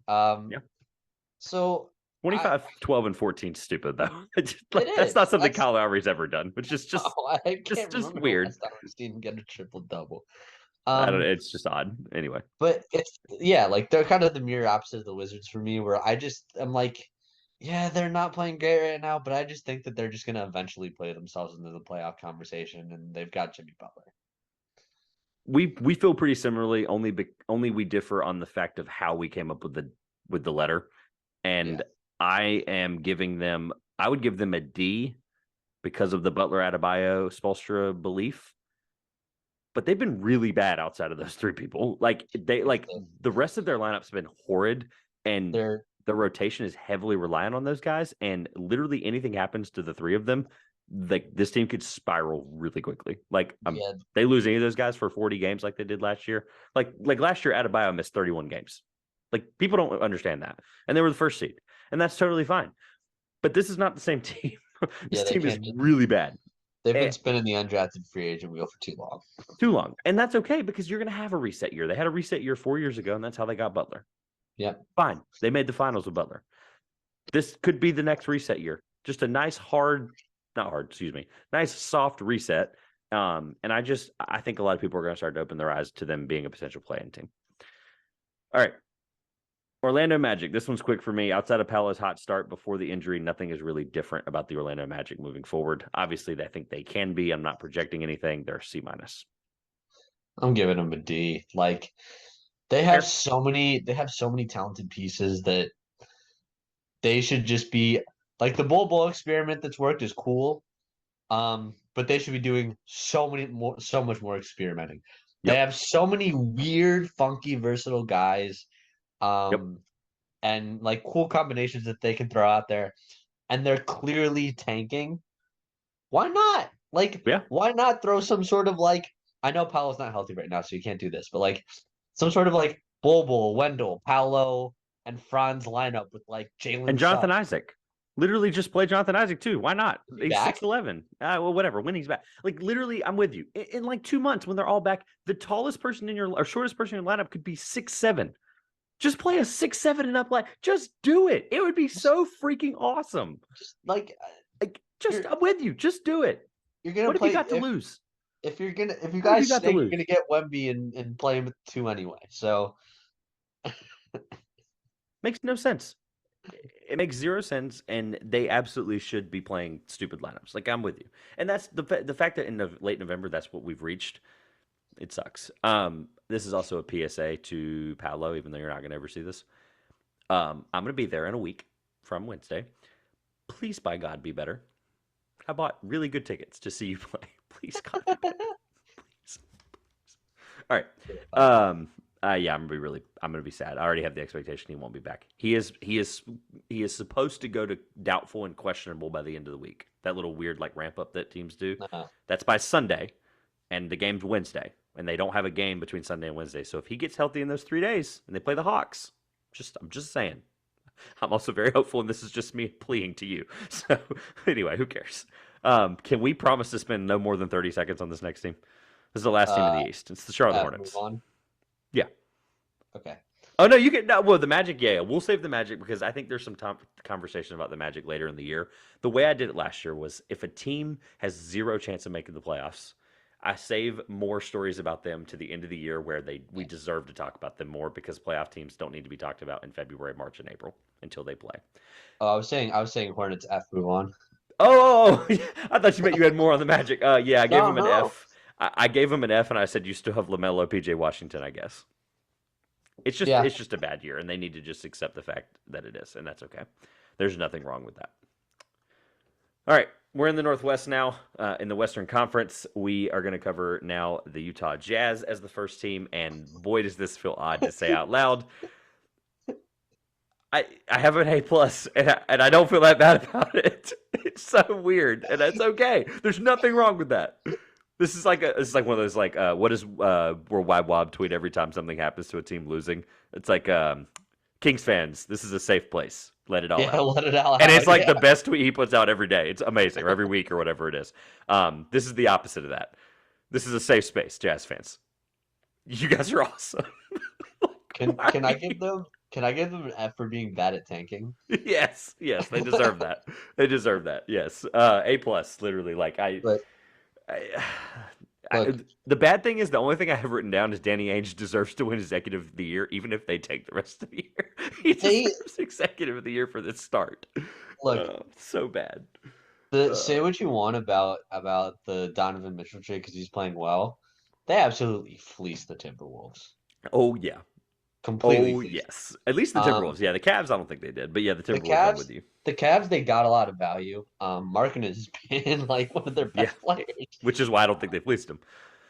Um, Yeah. so I 25, 12, and 14 stupid though. it That's not is something that's Kyle Lowry's ever done. It's I can't just remember the weird. last time I've seen him get a triple double. I don't know. Um, It's just odd. Anyway, but it's yeah, like they're kind of the mirror opposite of the Wizards for me, where I'm like, yeah, they're not playing great right now, but I just think that they're just gonna eventually play themselves into the playoff conversation, and they've got Jimmy Butler. we feel pretty similarly. Only we differ on the fact of how we came up with the letter. Yeah, And I am giving them. I would give them a D because of the Butler Adebayo Spolstra belief. But they've been really bad outside of those three people. Like the rest of their lineup's been horrid, and they're the rotation is heavily reliant on those guys. And literally anything happens to the three of them, like this team could spiral really quickly. yeah, They lose any of those guys for 40 games like they did last year. Like last year, Adebayo missed 31 games. Like people don't understand that, and they were the first seed, and that's totally fine. But this is not the same team. This yeah, they team is can't. really bad. They've been And spinning the undrafted free agent wheel for too long. too long. And that's okay because you're going to have a reset year. They had a reset year 4 years ago, and that's how they got Butler. Yep. Fine. They made the finals with Butler. This could be the next reset year. Just a nice not hard, excuse me, nice soft reset. And I think a lot of people are going to start to open their eyes to them being a potential play-in team. All right. Orlando Magic. This one's quick for me. Outside of Paolo's hot start before the injury, nothing is really different about the Orlando Magic moving forward. Obviously, I think they can be. I'm not projecting anything. They're C-. I'm giving them a D. Like Fair. they have so many talented pieces that they should just be like the Bol experiment that's worked is cool. But they should be doing so much more experimenting. They Yep. have so many weird, funky, versatile guys, Yep. um, and like cool combinations that they can throw out there, and they're clearly tanking. Why not? Like, Yeah. why not throw some sort of like I know Paolo's not healthy right now, so you can't do this, but like some sort of like Bol, Wendell, Paolo, and Franz lineup with like And Jalen Jonathan Suggs. Isaac. Literally just play Jonathan Isaac too. Why not? Is he He's back? 6'11. Well, whatever. When he's back. Like literally, I'm with you. In like 2 months, when they're all back, the tallest person in your or shortest person in your lineup could be 6'7". Just play a 6'7" and up line. Just do it. It would be so freaking awesome. Just like I'm with you. Just do it. you're gonna What have you play got to lose? if you What have you guys got to stink, you're lose? gonna get Wemby and play him at two anyway. So Makes no sense. It makes zero sense, and they absolutely should be playing stupid lineups. Like I'm with you, and that's the fact that in late November that's what we've reached. It sucks. This is also a PSA to Paolo, even though you're not going to ever see this. I'm going to be there in a week from Wednesday. Please, by God, be better. I bought really good tickets to see you play. Please, God, be better. Please. All right. Yeah, I'm gonna be sad. I already have the expectation he won't be back. He is supposed to go to doubtful and questionable by the end of the week. That little weird like ramp up that teams do. That's by Sunday, and the game's Wednesday, and they don't have a game between Sunday and Wednesday. So if he gets healthy in those 3 days and they play the Hawks, I'm just saying. I'm also very hopeful, and this is just me pleading to you. So anyway, who cares? Can we promise to spend no more than 30 seconds on this next team? This is the last team in the East. It's the Charlotte move Hornets. on. Yeah. Okay. Oh no, you can. No, well, the Magic. Yeah, we'll save the Magic because I think there's some conversation about the Magic later in the year. The way I did it last year was if a team has zero chance of making the playoffs, I save more stories about them to the end of the year where we deserve to talk about them more because playoff teams don't need to be talked about in February, March, and April until they play. Oh, I was saying Hornets F move on. Oh, I thought you meant you had more on the Magic. Yeah, I gave No, him an no. F. I gave him an F, and I said you still have LaMelo, PJ Washington, I guess. Yeah. It's just a bad year, and they need to just accept the fact that it is, and that's okay. There's nothing wrong with that. All right, we're in the Northwest now. In the Western Conference, we are going to cover now the Utah Jazz as the first team, and boy, does this feel odd to say out loud. I have an A plus, and I don't feel that bad about it. It's so weird, and that's okay. There's nothing wrong with that. This is like one of those like what is Worldwide Wob tweet every time something happens to a team losing. It's like Kings fans, this is a safe place. Let it all Yeah, out. let it all And it's out. like Yeah. the best tweet he puts out every day. It's amazing, or every week or whatever it is. This is the opposite of that. This is a safe space, Jazz fans. You guys are awesome. Why? Can I give them an F for being bad at tanking? Yes, yes, they deserve that. They deserve that. Yes, A plus, literally. Like But I, look, the bad thing is the only thing I have written down is Danny Ainge deserves to win Executive of the Year, even if they take the rest of the year. He they deserves Executive of the Year for this start. look So bad. the Uh, say what you want about the Donovan Mitchell trade because he's playing well. They absolutely fleeced the Timberwolves. oh yeah. Completely Oh fleeced. yes. At least the Um, Timberwolves. Yeah, the Cavs. I don't think they did, but yeah, the the Timberwolves. I'm Cavs, with you. the Cavs, they got a lot of value. Markin has been like one of their Yeah, best players. which is why I don't think they fleeced him.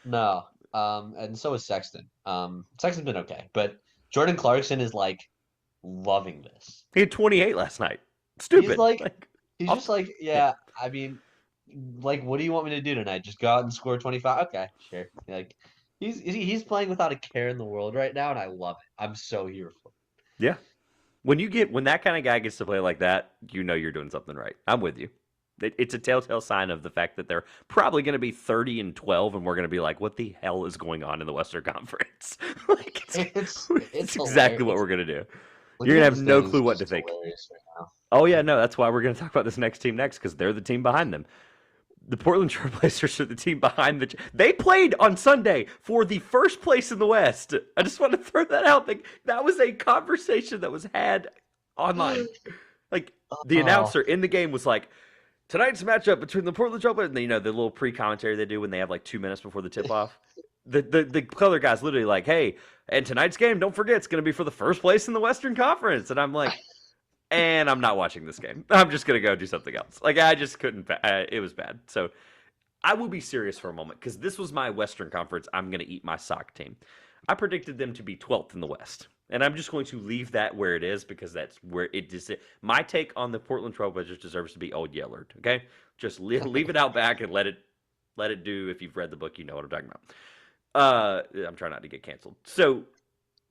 No, and so is Sexton. Sexton's been okay, but Jordan Clarkson is like loving this. He had 28 last night. He's Stupid. like, Like he's off. just like, Yeah. yeah. I mean, like, what do you want me to do tonight? Just go out and score 25? Okay, sure. Like, he's playing without a care in the world right now, and I love it. I'm so here for it. Yeah. When that kind of guy gets to play like that, you know you're doing something right. I'm with you. It's a telltale sign of the fact that they're probably going to be 30-12, and we're going to be like, "What the hell is going on in the Western Conference?" Like It's it's exactly what hilarious. we're going to do. You're Looking going at to the have no standings clue is what to just think. hilarious right Oh yeah, no, that's why we're going to talk about this next team next because they're the team behind them. The Portland Trailblazers are the team behind the. They played on Sunday for the first place in the West. I just want to throw that out. That was a conversation that was had online. now. Like the Oh, announcer in the game was like, "Tonight's matchup between the Portland Trailblazers," and the little pre-commentary they do when they have like 2 minutes before the tip-off. The color guy's literally like, "Hey, and tonight's game, don't forget, it's going to be for the first place in the Western Conference," and I'm like, and I'm not watching this game. I'm just gonna go do something else. Like I just couldn't. It was bad. So I will be serious for a moment because this was my Western Conference. I'm gonna eat my sock team. I predicted them to be 12th in the West, and I'm just going to leave that where it is because that's where it is. My take on the Portland Trailblazers deserves to be old Yellard. Okay, just leave it out back and let it do. If you've read the book, you know what I'm talking about. I'm trying not to get canceled. So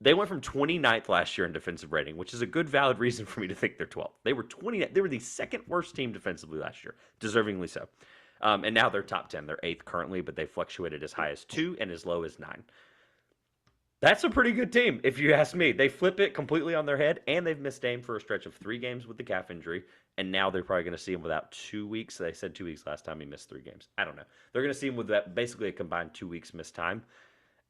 they went from 29th last year in defensive rating, which is a good, valid reason for me to think they're 12th. They were 20. They were the second worst team defensively last year, deservingly so. And now they're top 10. They're eighth currently, but they fluctuated as high as 2 and as low as 9. That's a pretty good team, if you ask me. They flip it completely on their head, and they've missed Dame for a stretch of 3 games with the calf injury, and now they're probably going to see him without 2 weeks. They said 2 weeks last time he missed 3 games. I don't know. They're going to see him with that basically a combined 2 weeks missed time.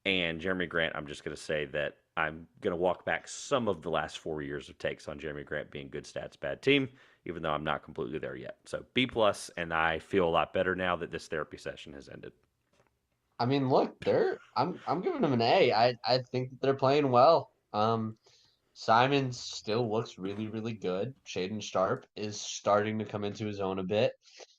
And Jeremy Grant, I'm just going to say that I'm going to walk back some of the last 4 years of takes on Jeremy Grant being good stats, bad team, even though I'm not completely there yet. So B plus, and I feel a lot better now that this therapy session has ended. I mean, look, I'm giving them an A. I think that they're playing well. Simon still looks really, really good. Shaden Sharp is starting to come into his own a bit.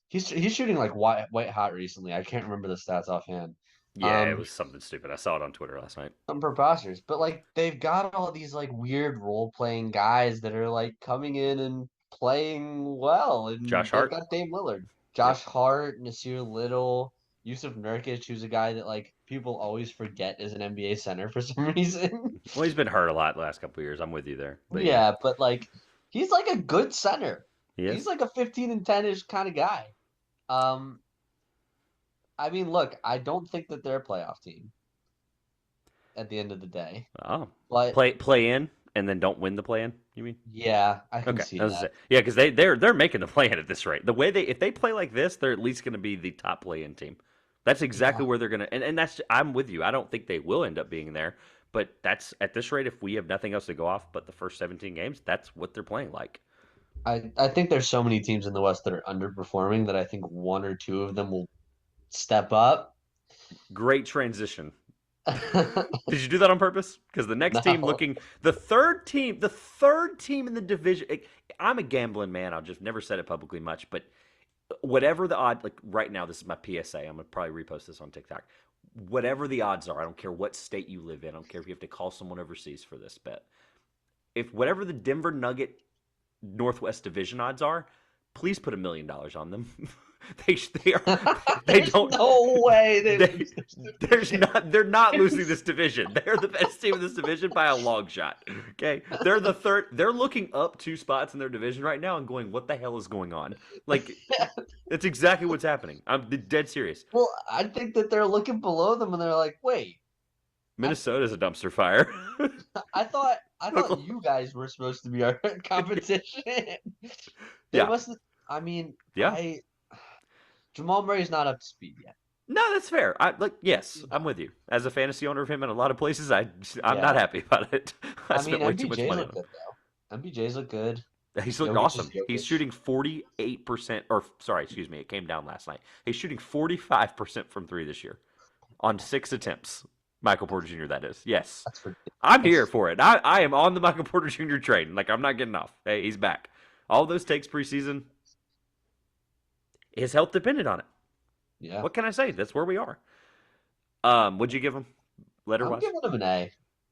He's shooting like white hot recently. I can't remember the stats offhand. Yeah, it Um, was something stupid. I saw it on Twitter last night. some preposterous, but like they've got all these like weird role playing guys that are like coming in and playing well, and Josh they've Hart. got Dame Lillard, Yep. Josh Hart, Nasir Little, Yusuf Nurkic, who's a guy that like people always forget is an NBA center for some reason. Well, he's been hurt a lot the last couple of years. I'm with you there. But yeah, Yeah, but like he's like a good center. he He's is. like a 15 and 10-ish kind of guy. Um, I mean, look, I don't think that they're a playoff team at the end of the day, Oh, but play in and then don't win the play in. You mean? yeah, I can Okay, see I was that. gonna say, yeah, because they're making the play in at this rate. The way if they play like this, they're at least going to be the top play in team. That's exactly Yeah. where they're gonna, and that's I'm with you. I don't think they will end up being there, but that's at this rate. If we have nothing else to go off but the first 17 games, that's what they're playing like. I think there's so many teams in the West that are underperforming that I think one or two of them will step up. Great transition. Did you do that on purpose? Because the next team No. looking, the third team in the division. I'm a gambling man. I've just never said it publicly much, but whatever the odd, like right now, this is my PSA. I'm gonna probably repost this on TikTok. Whatever the odds are, I don't care what state you live in. I don't care if you have to call someone overseas for this bet. if whatever the Denver Nugget Northwest Division odds are, please put $1 million on them. They are they There's don't no way they they lose this there's division. not they're not losing this division. They're the best team in this division by a long shot. Okay, they're the third. They're looking up 2 spots in their division right now and going, "What the hell is going on?" Like that's exactly what's happening. I'm dead serious. Well, I think that they're looking below them and they're like, wait, I Minnesota's a dumpster fire. I thought Oklahoma- you guys were supposed to be our competition. They yeah, must have, I mean, yeah. Jamal Murray's not up to speed yet. No, that's fair. Yes, I'm with you. As a fantasy owner of him in a lot of places, I'm not Yeah. happy about it. I I mean, spent way too much MPJs money on look him. good though. MPJs look good. He's looked Jokic is awesome. He's Jokic. shooting 48%, or sorry, excuse me, it came down last night. He's shooting 45% from three this year on 6 attempts. Michael Porter Jr., that is. Yes. That's I'm here ridiculous. for it. I am on the Michael Porter Jr. train. Like, I'm not getting off. Hey, he's back. All those takes preseason, his health depended on it. Yeah. What can I say? That's where we are. What'd you give him letter I'm wise? giving him an A.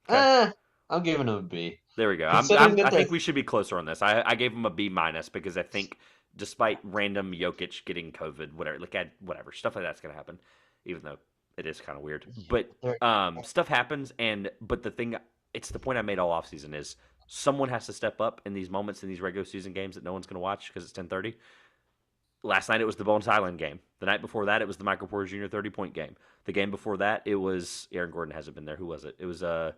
Okay. I'm giving him a B. There we go. Considering that I they're think we should be closer on this. I gave him a B minus because I think despite random Jokic getting COVID, whatever stuff like that's gonna happen, even though it is kind of weird. But they're stuff happens, but it's the point I made all offseason is someone has to step up in these moments in these regular season games that no one's gonna watch because it's 10:30. Last night it was the Bones Highland game. The night before that it was the Michael Porter Jr. 30-point game. The game before that it was Aaron Gordon hasn't been there. Who was it? It was oh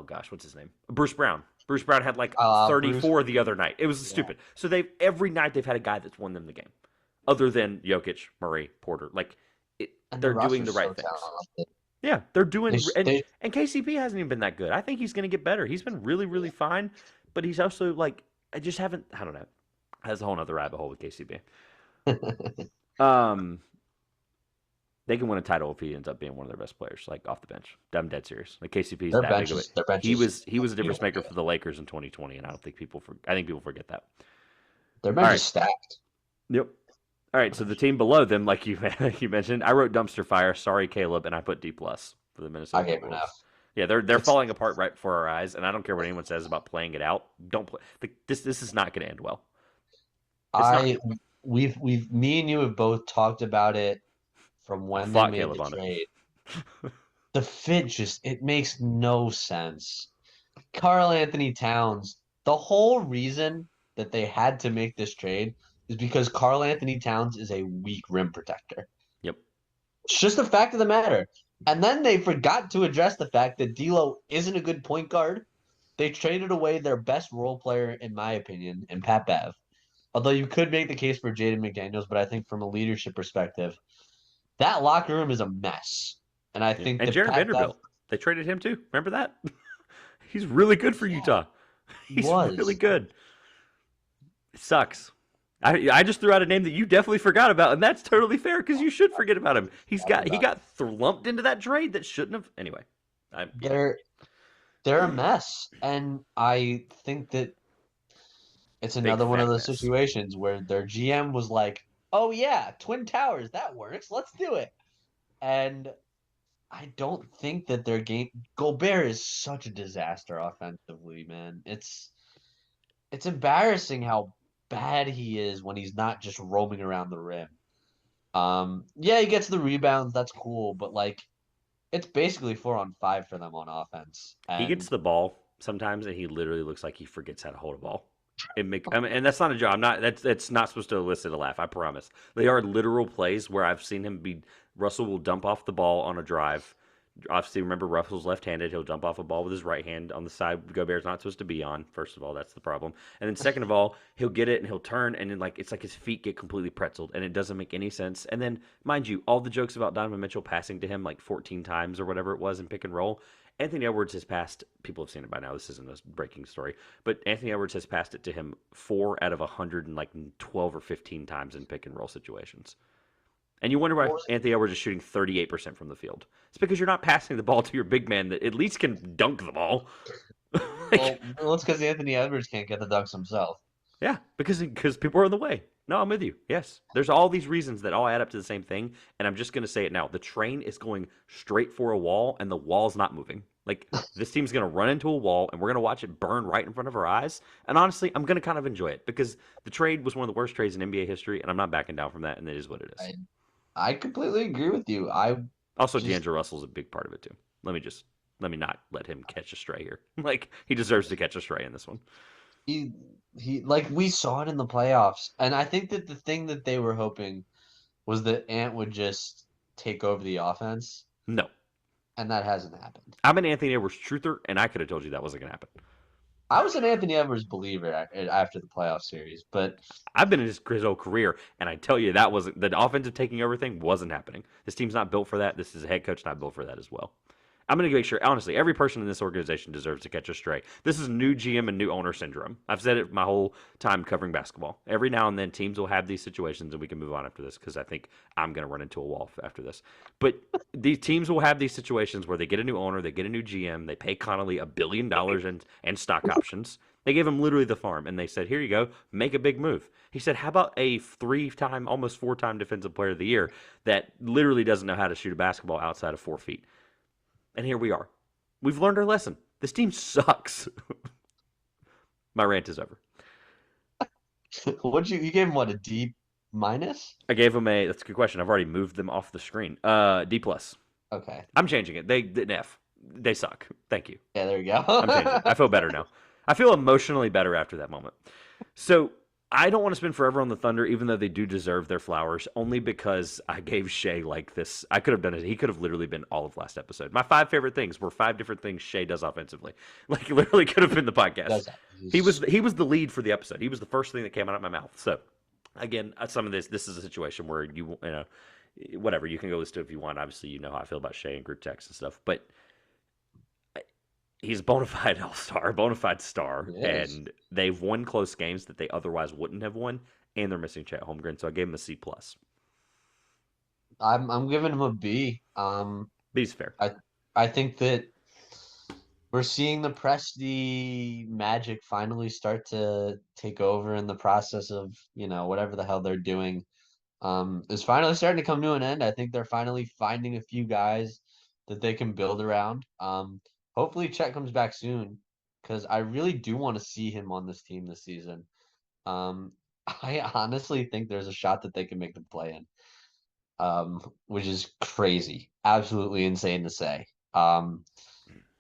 gosh, what's his name? Bruce Brown. Bruce Brown had like Bruce. 34 the other night. It was stupid. So every night they've had a guy that's won them the game, other than Jokic, Murray, Porter. Like they're doing the right things. Talented. Yeah, they're doing. They- And KCP hasn't even been that good. I think he's going to get better. He's been really, really fine, but he's also like I just haven't. I don't know. That's a whole other rabbit hole with KCP. They can win a title if he ends up being one of their best players, like off the bench. I'm dead serious. Like KCP's Their that big of benches, it. their benches, He was a difference maker for the Lakers in 2020, and I think people forget that. their bench All is stacked. Yep. All right, so the team below them, like you mentioned, I wrote dumpster fire. Sorry, Caleb, and I put D plus for the Minnesota I gave Timberwolves. enough. Yeah, they're falling apart right before our eyes, and I don't care what anyone says about playing it out. Don't play. This is not going to end well. We've me and you have both talked about it from when they fought made Caleb the on trade. The fit it makes no sense. Karl Anthony Towns, the whole reason that they had to make this trade is because Karl Anthony Towns is a weak rim protector. Yep. It's just a fact of the matter. And then they forgot to address the fact that D'Lo isn't a good point guard. They traded away their best role player, in my opinion, in Pat Bev. Although you could make the case for Jaden McDaniels, but I think from a leadership perspective, that locker room is a mess. And I think And that Jared Pat Vanderbilt, they traded him too. Remember that? He's really good for Utah. He's really good. It sucks. I just threw out a name that you definitely forgot about, and that's totally fair because you should forget about him. He got lumped into that trade that shouldn't have. Anyway, they're a mess, and I think that it's another one of those situations where their GM was like, "Oh yeah, Twin Towers, that works. Let's do it." And I don't think that their game Gobert is such a disaster offensively, man. It's embarrassing how bad he is when he's not just roaming around the rim. Yeah, he gets the rebounds, that's cool, but like it's basically 4-on-5 for them on offense. He gets the ball sometimes, and he literally looks like he forgets how to hold a ball. And that's not a joke. That's not supposed to elicit a laugh. I promise. They are literal plays where I've seen him be. Russell will dump off the ball on a drive. Obviously, remember Russell's left-handed. He'll dump off a ball with his right hand on the side Gobert's not supposed to be on. First of all, that's the problem. And then second of all, he'll get it and he'll turn, and then it's like his feet get completely pretzeled, and it doesn't make any sense. And then, mind you, all the jokes about Donovan Mitchell passing to him like 14 times or whatever it was in pick and roll. Anthony Edwards has passed. People have seen it by now. This isn't a breaking story, but Anthony Edwards has passed it to him 4 out of 112 or 15 times in pick and roll situations. And you wonder why Anthony Edwards is shooting 38% from the field. It's because you're not passing the ball to your big man that at least can dunk the ball. Well, it's because Anthony Edwards can't get the dunks himself. Yeah, because people are in the way. No, I'm with you. Yes. There's all these reasons that all add up to the same thing, and I'm just going to say it now. The train is going straight for a wall, and the wall's not moving. Like, this team's going to run into a wall, and we're going to watch it burn right in front of our eyes. And honestly, I'm going to kind of enjoy it because the trade was one of the worst trades in NBA history, and I'm not backing down from that, and it is what it is. I I completely agree with you. I Also, just D'Angelo Russell's a big part of it, too. Let me not let him catch a stray here. Like, he deserves to catch a stray in this one. he he like we saw it in the playoffs, and I think that the thing that they were hoping was that Ant would just take over the offense, No. and that hasn't happened. I'm an Anthony Edwards truther, and I could have told you that wasn't going to happen. I was an Anthony Edwards believer after the playoff series, but I've been in his whole career, and I tell you that wasn't the offensive taking over thing wasn't happening. This team's not built for that. This is a head coach not built for that as well. I'm going to make sure, honestly, every person in this organization deserves to catch a stray. This is new GM and new owner syndrome. I've said it my whole time covering basketball. Every now and then, teams will have these situations, and we can move on after this because I think I'm going to run into a wall after this. But these teams will have these situations where they get a new owner, they get a new GM, they pay Connolly $1 billion and stock options. They gave him literally the farm, and they said, here you go, make a big move. He said, how about a 3-time, almost 4-time defensive player of the year that literally doesn't know how to shoot a basketball outside of 4 feet? And here we are. We've learned our lesson. This team sucks. My rant is over. you gave him what, a D minus? I gave them that's a good question. I've already moved them off the screen. D plus. Okay. I'm changing it. They an F. They suck. Thank you. Yeah, there we go. I'm changing it. I feel better now. I feel emotionally better after that moment. So I don't want to spend forever on the Thunder, even though they do deserve their flowers, only because I gave Shea like this. I could have done it. He could have literally been all of last episode. My 5 favorite things were 5 different things Shea does offensively. Like, literally could have been the podcast. He was the lead for the episode. He was the first thing that came out of my mouth. So, again, some of this is a situation where you know, whatever, you can go listen to it if you want. Obviously, you know how I feel about Shea and group text and stuff, but he's a bona fide all-star, bona fide star, and they've won close games that they otherwise wouldn't have won, and they're missing Chet Holmgren, so I gave him a C+. I'm giving him a B. B's fair. I think that we're seeing the Presti magic finally start to take over in the process of, whatever the hell they're doing. Is finally starting to come to an end. I think they're finally finding a few guys that they can build around. Hopefully Chet comes back soon because I really do want to see him on this team this season. I honestly think there's a shot that they can make the play-in, which is crazy, absolutely insane to say. No,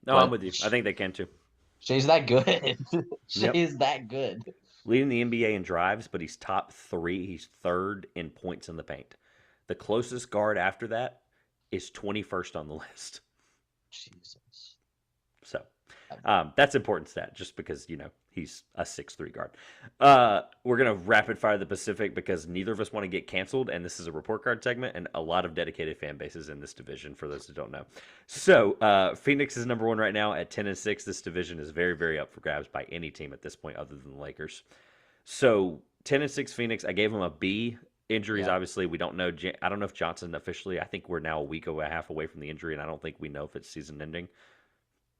I'm with you. I think they can too. Shea's that good. Shea's that good. Leading the NBA in drives, but he's top 3. He's 3rd in points in the paint. The closest guard after that is 21st on the list. Jesus. So that's important stat just because, he's a 6'3" guard. We're going to rapid fire the Pacific because neither of us want to get canceled, and this is a report card segment and a lot of dedicated fan bases in this division for those who don't know. So Phoenix is number 1 right now at 10-6. This division is very, very up for grabs by any team at this point other than the Lakers. So 10-6 Phoenix, I gave them a B. Injuries, obviously, we don't know. I don't know if Johnson officially, I think we're now a week and a half away from the injury, and I don't think we know if it's season ending.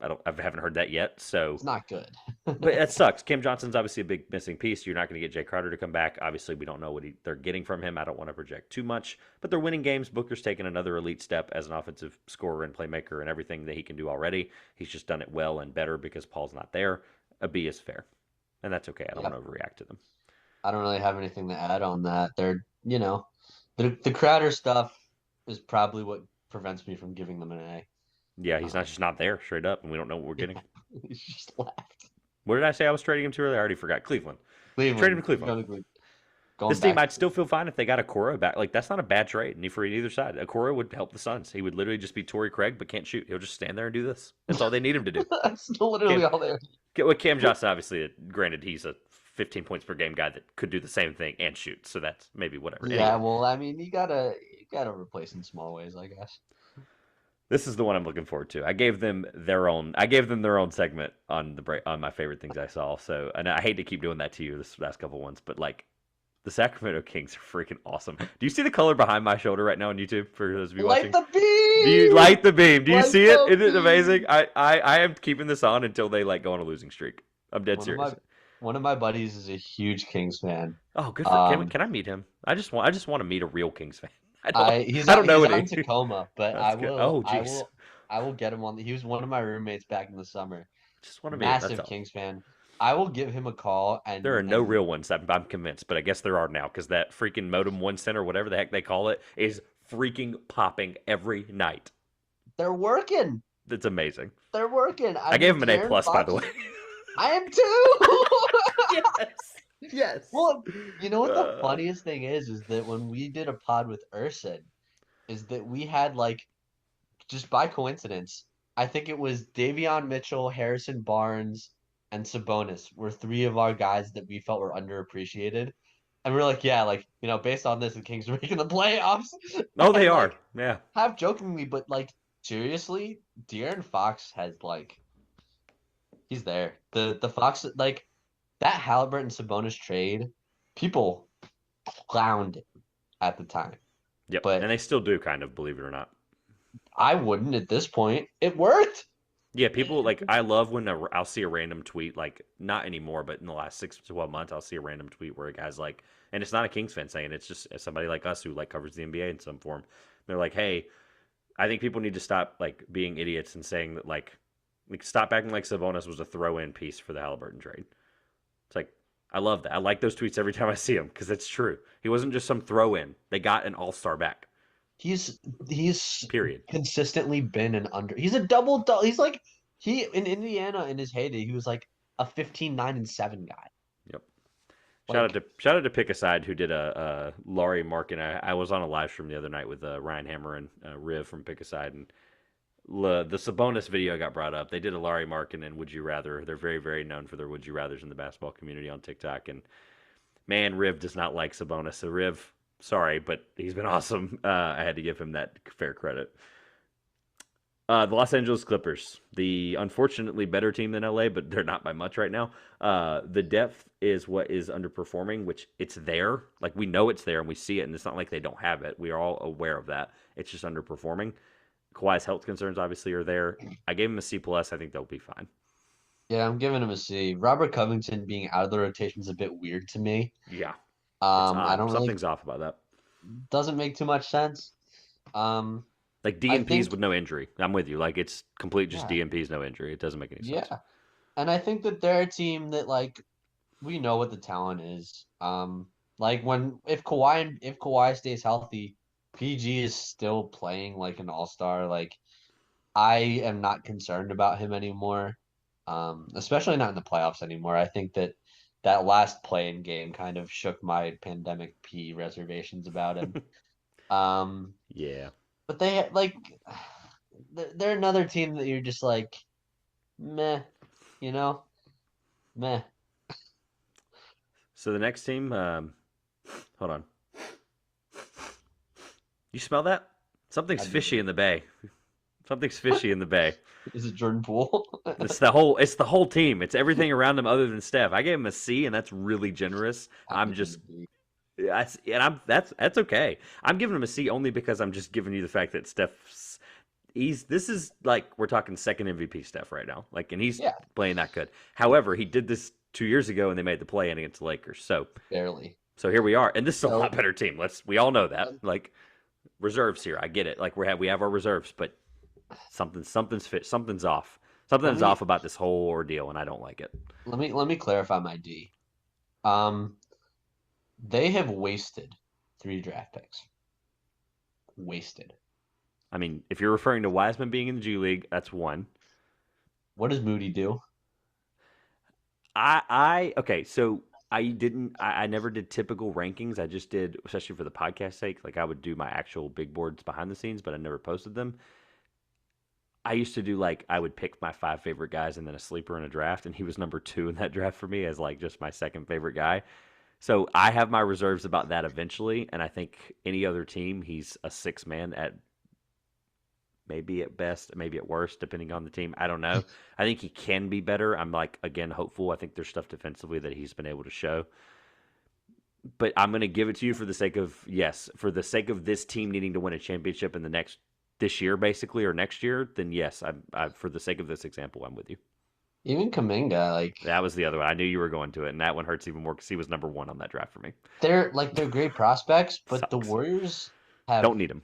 I haven't heard that yet, so it's not good. but that sucks. Cam Johnson's obviously a big missing piece. You're not going to get Jay Carter to come back. Obviously, we don't know what they're getting from him. I don't want to project too much, but they're winning games. Booker's taken another elite step as an offensive scorer and playmaker and everything that he can do already. He's just done it well and better because Paul's not there. A B is fair, and that's okay. I don't want to overreact to them. I don't really have anything to add on that. They're, the Crowder stuff is probably what prevents me from giving them an A. Yeah, he's just not there straight up, and we don't know what we're getting. He's just left. What did I say I was trading him to earlier? I already forgot. Cleveland. Trade him to Cleveland. This team, I'd still feel fine if they got Okoro back. Like, that's not a bad trade for either side. Okoro would help the Suns. He would literally just be Torrey Craig, but can't shoot. He'll just stand there and do this. That's all they need him to do. That's literally all they get. With Cam Johnson, obviously, granted, he's a 15 points per game guy that could do the same thing and shoot. So that's maybe whatever. Yeah, anyway. Well, I mean, you gotta replace in small ways, I guess. This is the one I'm looking forward to. I gave them their own segment on my favorite things I saw. So, and I hate to keep doing that to you this last couple ones, but like the Sacramento Kings are freaking awesome. Do you see the color behind my shoulder right now on YouTube for those of you watching? Light the beam. Do you light the beam? Do you see it? Isn't it amazing? I am keeping this on until they go on a losing streak. I'm dead serious. One of my buddies is a huge Kings fan. Oh, good for him. Can I meet him? I just want to meet a real Kings fan. He's in Tacoma, but I I will get him on. He was one of my roommates back in the summer. Just want to meet him. That's Massive all. Kings fan. I will give him a call There and are no real ones. I'm convinced, but I guess there are now because that freaking modem one center, whatever the heck they call it, is freaking popping every night. they're working. That's amazing. They're working. I I gave mean, him an A De'Aaron plus, by the Fox. way. I am too. Yes. Yes. Well, you know what the Uh, funniest thing is that when we did a pod with Urson, is that we had like just by coincidence, I think it was Davion Mitchell, Harrison Barnes, and Sabonis were three of our guys that we felt were underappreciated. And we're like, yeah, like, based on this, the Kings are making the playoffs. oh, they And are. like, Yeah. half jokingly, but like, seriously, De'Aaron Fox has like, he's there. The Fox, like, that Halliburton Sabonis trade, people clowned it at the time. Yep. And But they still do, kind of, believe it or not. I wouldn't at this point. It worked. Yeah, people like I love when I'll see a random tweet, like not anymore, but in the last 6 to 12 months, I'll see a random tweet where a guy's like, and it's not a Kings fan saying, it's just somebody like us who like covers the NBA in some form. They're like, hey, I think people need to stop like being idiots and saying that like stop acting like Sabonis was a throw-in piece for the Halliburton trade. It's like I love that. I like those tweets every time I see them because it's true. He wasn't just some throw-in. They got an all-star back. He's he's Period. consistently been an under. He's a double. He's like he in Indiana in his heyday. He was like a 15-9-7 guy. Yep. Like Shout out to Pick Aside who did a Laurie Markin. I was on a live stream the other night with Ryan Hammer and Riv from Pick Aside, and the Sabonis video got brought up. They did a Laurie Markin and Would You Rather. They're very known for their Would You Rather's in the basketball community on TikTok. And man, Riv does not like Sabonis. So Riv, sorry, but he's been awesome. I had to give him that fair credit. The Los Angeles Clippers, the unfortunately better team than LA, but they're not by much right now. The depth is what is underperforming, which it's there. Like we know it's there and we see it, and it's not like they don't have it. We are all aware of that. It's just underperforming. Kawhi's health concerns obviously are there. I gave him a C plus. I think they'll be fine. yeah, I'm giving him a C. Robert Covington being out of the rotation is a bit weird to me. Yeah, it's I odd. don't really Something's off about that. doesn't make too much sense. Um, Like I DNPs think with no injury. I'm with you. Like it's complete just yeah, DNPs, no injury. It doesn't make any sense. yeah, and I think that they're a team that like we know what the talent is. Like when if Kawhi stays healthy, PG is still playing like an all-star. Like I am not concerned about him anymore. Especially not in the playoffs anymore. I think that that last play-in game kind of shook my pandemic P reservations about him. Um, Yeah. but they like they're another team that you're just like meh, you know, meh. So the next team, hold on. You smell that? I Something's do. fishy in the bay. Something's fishy in the bay. Is it Jordan Poole? It's the whole team. It's everything around them other than Steph. I gave him a C, and that's really generous. I'm I'm giving just him a B. and I'm that's okay. I'm giving him a C only because I'm just giving you the fact that Steph's he's this is like we're talking second MVP Steph right now. Like and he's Yeah, playing that good. However, he did this 2 years ago and they made the play in against the Lakers. barely. So here we are. And this is a So lot better team. We all know that. let, Like reserves here. I get it. Like we have our reserves, but something's off. let Something's me off about this whole ordeal and I don't like it. let me clarify my D. Um, they have wasted three draft picks. Wasted. I mean, if you're referring to Wiseman being in the G League, that's one. What does Moody do? I okay, so I never did typical rankings. I just did, especially for the podcast sake, like I would do my actual big boards behind the scenes, but I never posted them. I used to do like I would pick my 5 favorite guys and then a sleeper in a draft, and he was number 2 in that draft for me as like just my second favorite guy. So I have my reserves about that eventually, and I think any other team, he's a 6 man at maybe at best, maybe at worst, depending on the team. I don't know. I think he can be better. I'm like again hopeful. I think there's stuff defensively that he's been able to show. But I'm going to give it to you for the sake of yes, for the sake of this team needing to win a championship in the next this year, basically, or next year. Then yes, I for the sake of this example, I'm with you. Even Kaminga, like That was the other one. I knew you were going to it, and that one hurts even more because he was number 1 on that draft for me. they're great prospects, but the Sucks. Warriors have Don't need him.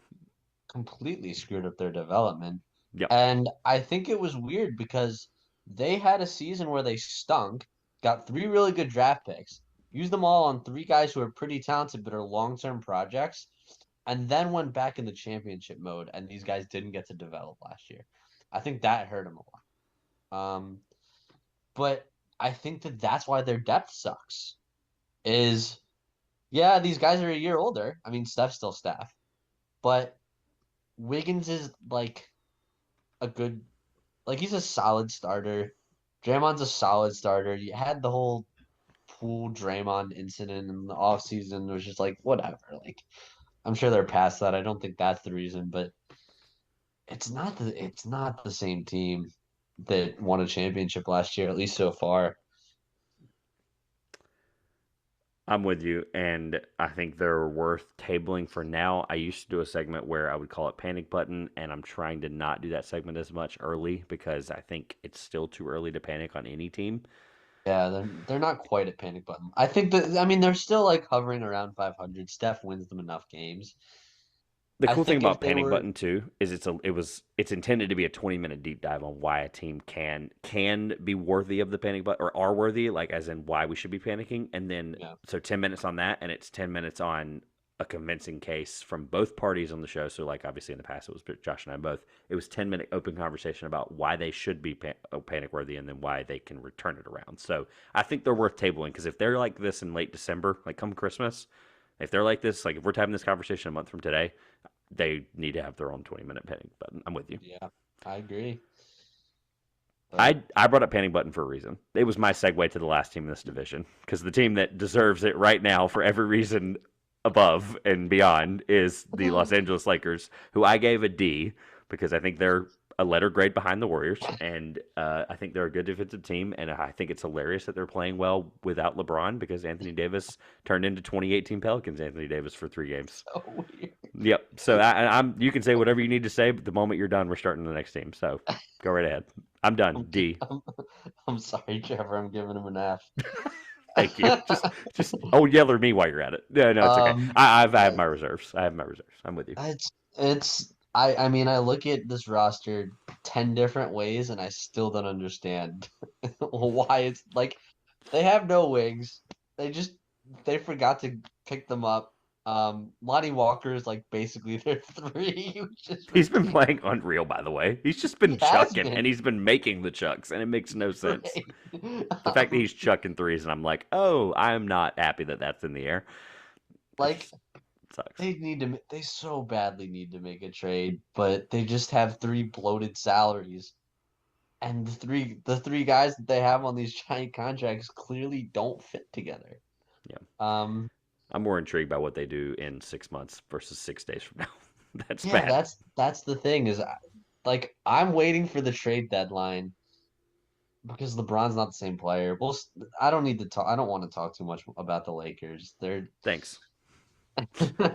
completely screwed up their development. Yep. And I think it was weird because they had a season where they stunk, got three really good draft picks, used them all on three guys who are pretty talented but are long-term projects, and then went back in the championship mode, and these guys didn't get to develop last year. I think that hurt them a lot. But I think that that's why their depth sucks. Is yeah, these guys are a year older. I mean, Steph's still Steph, but Wiggins is like a good, like he's a solid starter. Draymond's a solid starter. You had the whole pool Draymond incident in the offseason. It was just like whatever. Like I'm sure they're past that. I don't think that's the reason, but it's not the same team that won a championship last year, at least so far. I'm with you, and I think they're worth tabling for now. I used to do a segment where I would call it Panic Button, and I'm trying to not do that segment as much early because I think it's still too early to panic on any team. Yeah, they're not quite at panic button. I think that I mean they're still like hovering around 500. Steph wins them enough games. The I cool thing think if about they Panic were, Button too is it's intended to be a 20-minute deep dive on why a team can be worthy of the panic button or are worthy, like as in why we should be panicking, and then yeah, so 10 minutes on that, and it's 10 minutes on a convincing case from both parties on the show. So like obviously in the past it was Josh and I both. It was 10-minute open conversation about why they should be panic worthy and then why they can return it around. So I think they're worth tabling because if they're like this in late December, like come Christmas, if they're like this, like if we're having this conversation a month from today, they need to have their own 20-minute panic button. I'm with you. yeah, I agree. But I brought up panic button for a reason. It was my segue to the last team in this division because the team that deserves it right now for every reason above and beyond is the Los Angeles Lakers, who I gave a D because I think they're a letter grade behind the Warriors, and I think they're a good defensive team, and I think it's hilarious that they're playing well without LeBron because Anthony Davis turned into 2018 Pelicans Anthony Davis for 3 games. so weird. Yep. So I'm. You can say whatever you need to say, but the moment you're done, we're starting the next team. So go right ahead. I'm done. I'm, D. I'm, I'm sorry, Trevor. I'm giving him an F. Thank you. Just yell at me while you're at it. No, no, it's okay. um, I have my reserves. I have my reserves. I'm with you. I mean I look at this roster 10 different ways and I still don't understand why it's like they have no wings. They just they forgot to pick them up. Lonnie Walker is like basically their three, which is He's been ridiculous. playing unreal, by the way. He's just He been has chucking, and been he's been making the chucks, and it makes no sense. great. The fact that he's chucking threes, and I'm like, oh, I'm not happy that that's in the air. It Like just sucks. they so badly need to make a trade, but they just have three bloated salaries. And the three guys that they have on these giant contracts clearly don't fit together. Yeah. Um, I'm more intrigued by what they do in 6 months versus 6 days from now. That's yeah, bad. that's the thing is like I'm waiting for the trade deadline because LeBron's not the same player. I don't need to talk. I don't want to talk too much about the Lakers. They're Thanks.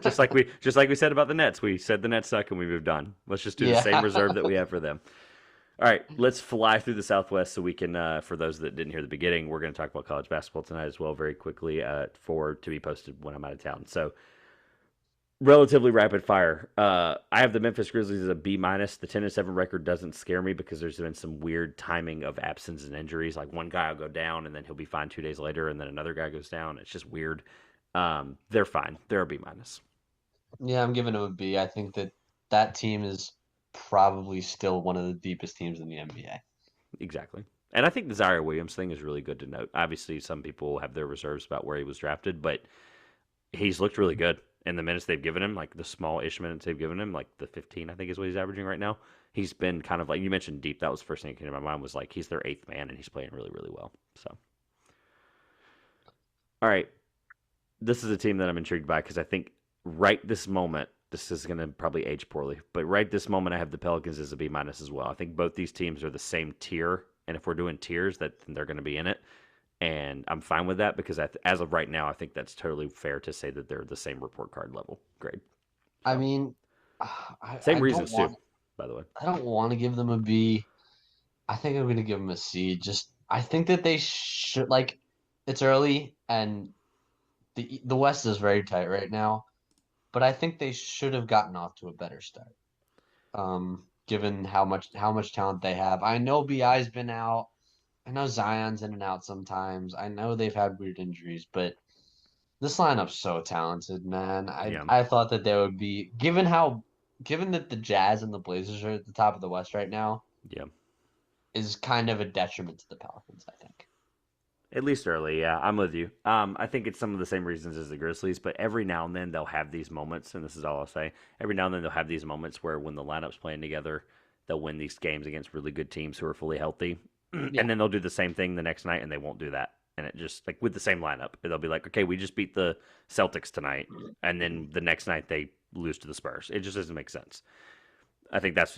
Just like we said about the Nets. We said the Nets suck and we moved on. Let's just do the same yeah. reserve that we have for them. All right, let's fly through the Southwest so we can. For those that didn't hear the beginning, we're going to talk about college basketball tonight as well, very quickly, for to be posted when I'm out of town. So relatively rapid fire. I have the Memphis Grizzlies as a B minus. The 10-7 record doesn't scare me because there's been some weird timing of absence and injuries. Like one guy will go down and then he'll be fine 2 days later, and then another guy goes down. It's just weird. They're fine. They're a B minus. Yeah, I'm giving them a B. I think that team is probably still one of the deepest teams in the NBA. Exactly. And I think the Zaire Williams thing is really good to note. Obviously, some people have their reserves about where he was drafted, but he's looked really good in the minutes they've given him, like the small-ish minutes they've given him, like the 15, I think is what he's averaging right now. He's been kind of like you mentioned deep. That was the first thing that came to my mind was like he's their eighth man and he's playing really, really well. So, all right, this is a team that I'm intrigued by because I think right this moment, this is going to probably age poorly, but right this moment, I have the Pelicans as a B minus as well. I think both these teams are the same tier, and if we're doing tiers, that they're going to be in it, and I'm fine with that because as of right now, I think that's totally fair to say that they're the same report card level grade. I So mean, I, same I don't reasons too, want by the way. I don't want to give them a B. I think I'm gonna give them a C. Just I think that they should like it's early and the West is very tight right now, but I think they should have gotten off to a better start. Um, given how much talent they have. I know BI's been out. I know Zion's in and out sometimes. I know they've had weird injuries, but this lineup's so talented, man. I Yeah, I thought that they would be given that the Jazz and the Blazers are at the top of the West right now yeah. is kind of a detriment to the Pelicans, I think. At least early, yeah, I'm with you. I think it's some of the same reasons as the Grizzlies, but every now and then they'll have these moments, and this is all I'll say. Every now and then they'll have these moments where when the lineup's playing together, they'll win these games against really good teams who are fully healthy, Yeah. and then they'll do the same thing the next night, and they won't do that. And it just like with the same lineup, they'll be like, okay, we just beat the Celtics tonight, and then the next night they lose to the Spurs. It just doesn't make sense.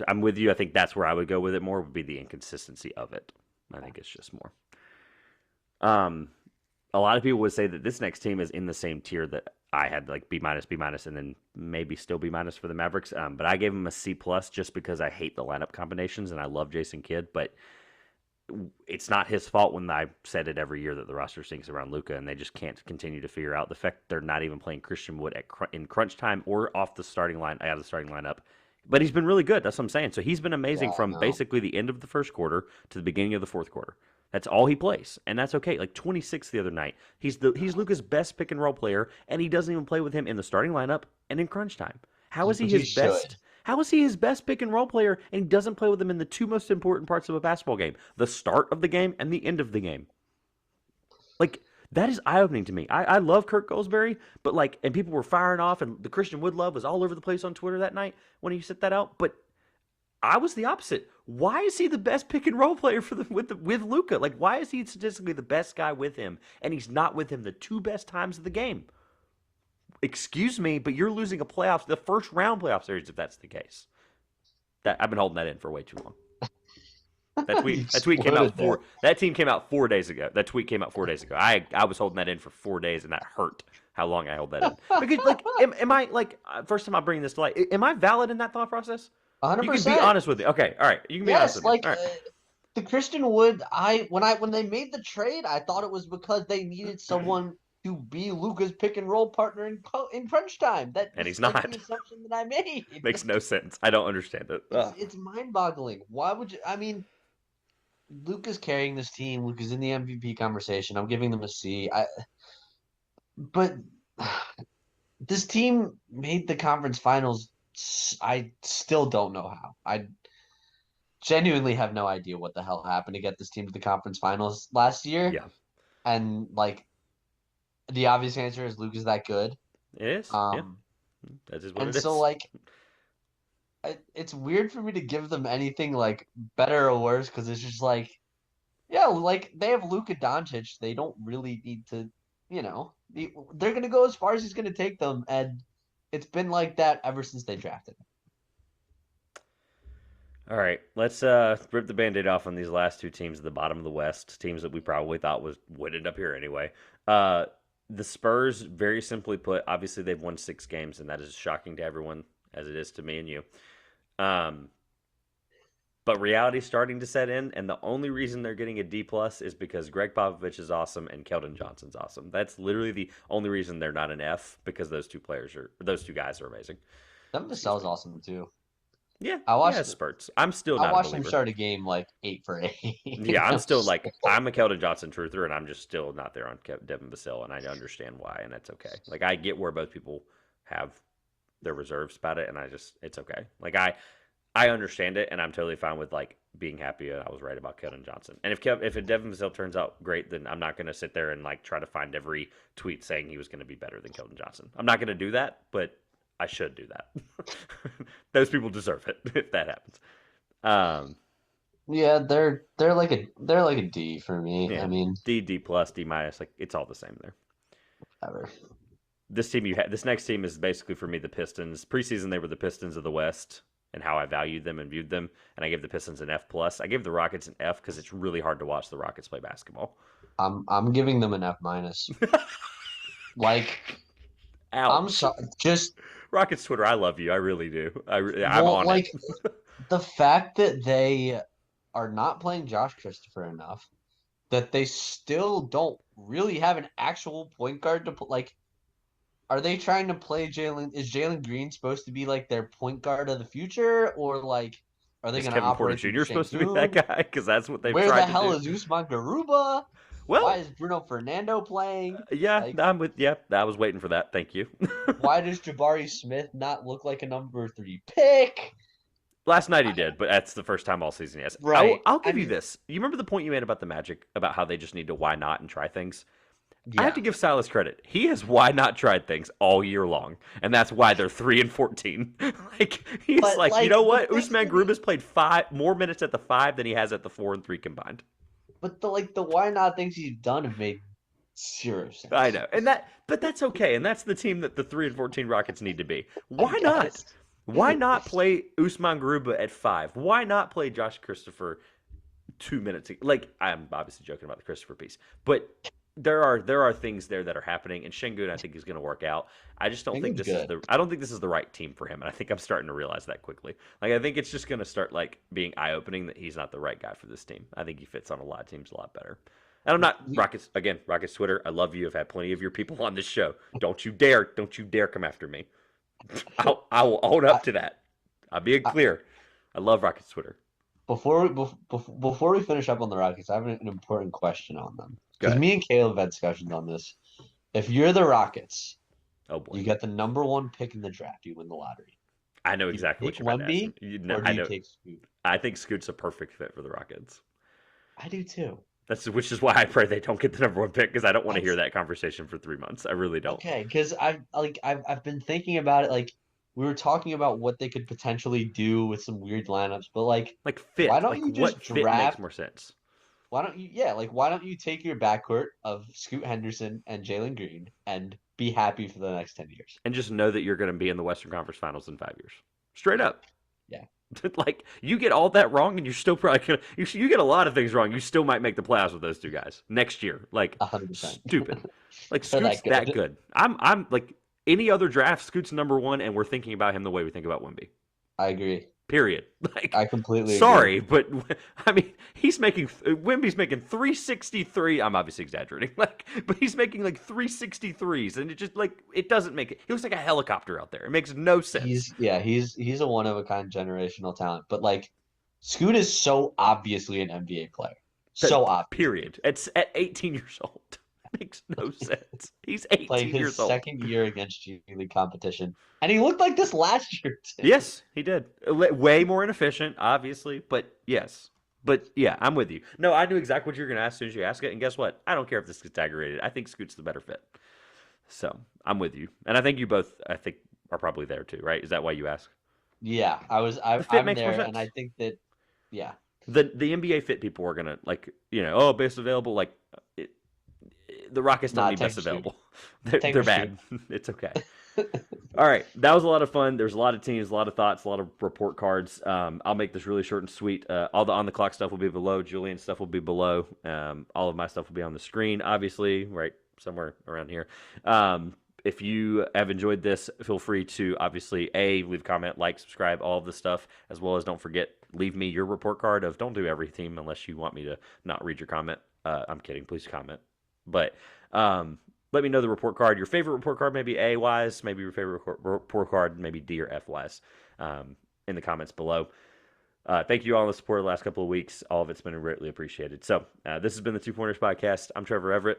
I'm with you. I think that's where I would go with it more would be the inconsistency of it. I think it's just more. Um, a lot of people would say that this next team is in the same tier that I had, like B minus, and then maybe still B minus for the Mavericks. But I gave them a C plus just because I hate the lineup combinations and I love Jason Kidd, but it's not his fault when I said it every year that the roster sinks around Luka, and they just can't continue to figure out the fact they're not even playing Christian Wood in crunch time or off the starting line out of the starting lineup. But he's been really good. That's what I'm saying. So he's been Yeah, amazing I from know. basically the end of the first quarter to the beginning of the fourth quarter. That's all he plays, and that's okay. Like 26 the other night, he's Luka's best pick and roll player, and he doesn't even play with him in the starting lineup and in crunch time. How is he But you his should. best? How is he his best pick and roll player, and he doesn't play with him in the two most important parts of a basketball game: the start of the game and the end of the game? Like that is eye opening to me. I love Kirk Goldsberry, but like, and people were firing off, and the Christian Wood love was all over the place on Twitter that night when he set that out. But I was the opposite. Why is he the best pick and roll player for with Luca? Like, why is he statistically the best guy with him, and he's not with him the two best times of the game? Excuse me, but you're losing the first round playoff series if that's the case. That I've been holding that in for way too long. That You tweet that tweet came exploded out there. that team came out 4 days ago. That tweet came out 4 days ago. I was holding that in for 4 days, and that hurt how long I held that in. Because like, am I like first time I bring this to light? Am I valid in that thought process? You can be 100%. honest with me. Okay, all right. You can be honest Yes, with me. like All right. the Christian Wood, when they made the trade, I thought it was because they needed someone to be Luca's pick and roll partner in crunch time. That And was he's like the not. assumption that I made. Makes no sense. I don't understand it. Ugh. It's mind-boggling. Why would you? I mean, Luca's carrying this team. Luca's in the MVP conversation. I'm giving them a C. But this team made the conference finals. I still don't know how. I genuinely have no idea what the hell happened to get this team to the conference finals last year. Yeah, And like the obvious answer is Luke is that good. it is. Yeah, Um, that is what and it so is. like it's weird for me to give them anything like better or worse because it's just like yeah, like they have Luka Doncic. They don't really need to, they're gonna go as far as he's gonna take them, and it's been like that ever since they drafted him. All right, let's rip the band-aid off on these last two teams at the bottom of the West, teams that we probably thought would end up here anyway. Uh, the Spurs, very simply put, obviously they've won 6 games, and that is shocking to everyone, as it is to me and you. Um, but reality's starting to set in, and the only reason they're getting a D plus is because Greg Popovich is awesome and Keldon Johnson's awesome. That's literally the only reason they're not an F because those two guys are amazing. Them Excuse Vassell's me. awesome too. Yeah, I he has watched spurts. I'm still I not a watched him believer. start a game like 8 for 8. Yeah, I I'm was still just like I'm a Keldon Johnson truther, and I'm just still not there on Devin Vassell, and I understand why, and that's okay. Like I get where both people have their reserves about it, and it's okay. Like I understand it, and I'm totally fine with like being happy I was right about Keldon Johnson. And if Devin Vassell turns out great, then I'm not going to sit there and like try to find every tweet saying he was going to be better than Keldon Johnson. I'm not going to do that, but I should do that. Those people deserve it if that happens. Um, yeah, they're like a D for me. yeah, I mean, D plus D minus, like it's all the same there. ever. This next team is basically for me the Pistons. Preseason they were the Pistons of the West, and how I valued them and viewed them, and I gave the Pistons an F plus. I gave the Rockets an F because it's really hard to watch the Rockets play basketball. I'm giving them an F minus. Like I'm Ouch. sorry, just Rockets Twitter, I love you. I really do. I'm well, on it. like the fact that they are not playing Josh Christopher enough, that they still don't really have an actual point guard to put. Like, are they trying to play Jalen? Is Jalen Green supposed to be like their point guard of the future, or like Are they Is going to Kevin Porter operate through Jr. supposed to be that Şengün? guy? Because that's what they've Where the tried to hell do. is Usman Garuba? Why Well, is Bruno Fernando playing? yeah, Like, I'm with. Yeah, I was waiting for that. Thank you. why does Jabari Smith not look like a number 3 pick? Last night he did, but that's the first time all season. Yes, Right. I'll I give you mean, this. You remember the point you made about the Magic, about how they just need to why not and try things. I have yeah. to give Silas credit. He has why not tried things all year long, and that's why they're 3-14. Like he's But like, you like know the what? things Usman that he Garuba's played five more minutes at the 5 than he has at the 4 and 3 combined. but the why not things he's done have made zero I sense. know, but that's okay, and that's the team that the 3-14 Rockets need to be. I Why not? guess. Why not play Usman Garuba at 5? Why not play Josh Christopher 2 minutes? Like I'm obviously joking about the Christopher piece, but there are things there that are happening, and Şengün I think is going to work out. I just don't think Şengün's this is good. the I don't think this is the right team for him, and I think I'm starting to realize that quickly. Like I think it's just going to start like being eye opening that he's not the right guy for this team. I think he fits on a lot of teams a lot better. And I'm not We Rockets again. Rockets Twitter. I love you. I've had plenty of your people on this show. Don't you dare come after me. I will own I, up to that. I'm being I clear. I love Rockets Twitter. before we finish up on the Rockets, I have an important question on them. Go Because ahead. me and Caleb had discussions on this. If you're the Rockets, Oh boy. you get the number 1 pick in the draft, you win the lottery. I know Do you exactly what take you're about to ask me. Wemby or do I you know. take Scoot? I think Scoot's a perfect fit for the Rockets. I do too. That's which is why I pray they don't get the number 1 pick because I don't want to hear That's that conversation for 3 months. I really don't. okay. Because I've been thinking about it. Like we were talking about what they could potentially do with some weird lineups, but like, Like why fit. don't Like you what just fit makes draft? more sense? Why don't you? Yeah, like why don't you take your backcourt of Scoot Henderson and Jalen Green and be happy for the next 10 years? And just know that you're going to be in the Western Conference Finals in 5 years. Straight Yeah, up. yeah, Like you get all that wrong, and you're still probably gonna. You get a lot of things wrong. You still might make the playoffs with those two guys next year. Like 100%. stupid. Like They're Scoot's that that good. good. I'm like any other draft. Scoot's number 1, and we're thinking about him the way we think about Wemby. I agree. Period. Like, I completely agree. sorry, but I mean, he's making Wimby's making 363. I'm obviously exaggerating, like, but he's making like 363s, and it just like it doesn't make it. He looks like a helicopter out there. It makes no sense. He's a one of a kind generational talent, but like Scoot is so obviously an NBA player. So obviously. Period. It's at 18 years old. It makes no sense. He's Playing 18 his years old. second year against G League competition. And he looked like this last year too. Yes, he did. Way more inefficient, obviously, but yes. But yeah, I'm with you. No, I knew exactly what you were going to ask as soon as you asked it, and guess what? I don't care if this gets aggravated. I think Scoot's the better fit. So I'm with you, and I think you both, I think, are probably there too, right? Is that why you asked? Yeah, The fit I'm makes more there and I sense. think that yeah. The NBA fit people are gonna like, oh, best available. Like, it, the Rockets don't Nah, need take best the Scoot. available. Take They're the Scoot. bad. It's okay. All right, that was a lot of fun. There's a lot of teams, a lot of thoughts, a lot of report cards. I'll make this really short and sweet. All the on the clock stuff will be below. Julian's stuff will be below. All of my stuff will be on the screen, obviously, right somewhere around here. If you have enjoyed this, feel free to obviously leave a comment, like, subscribe, all of the stuff, as well as don't forget leave me your report card of don't do every team unless you want me to not read your comment. I'm kidding. Please comment, but. Let me know the report card. Your favorite report card, maybe A wise, maybe your favorite report card, maybe D or F wise, in the comments below. Thank you all on the support of the last couple of weeks. All of it's been greatly appreciated. So this has been the Two Pointers Podcast. I'm Trevor Everett.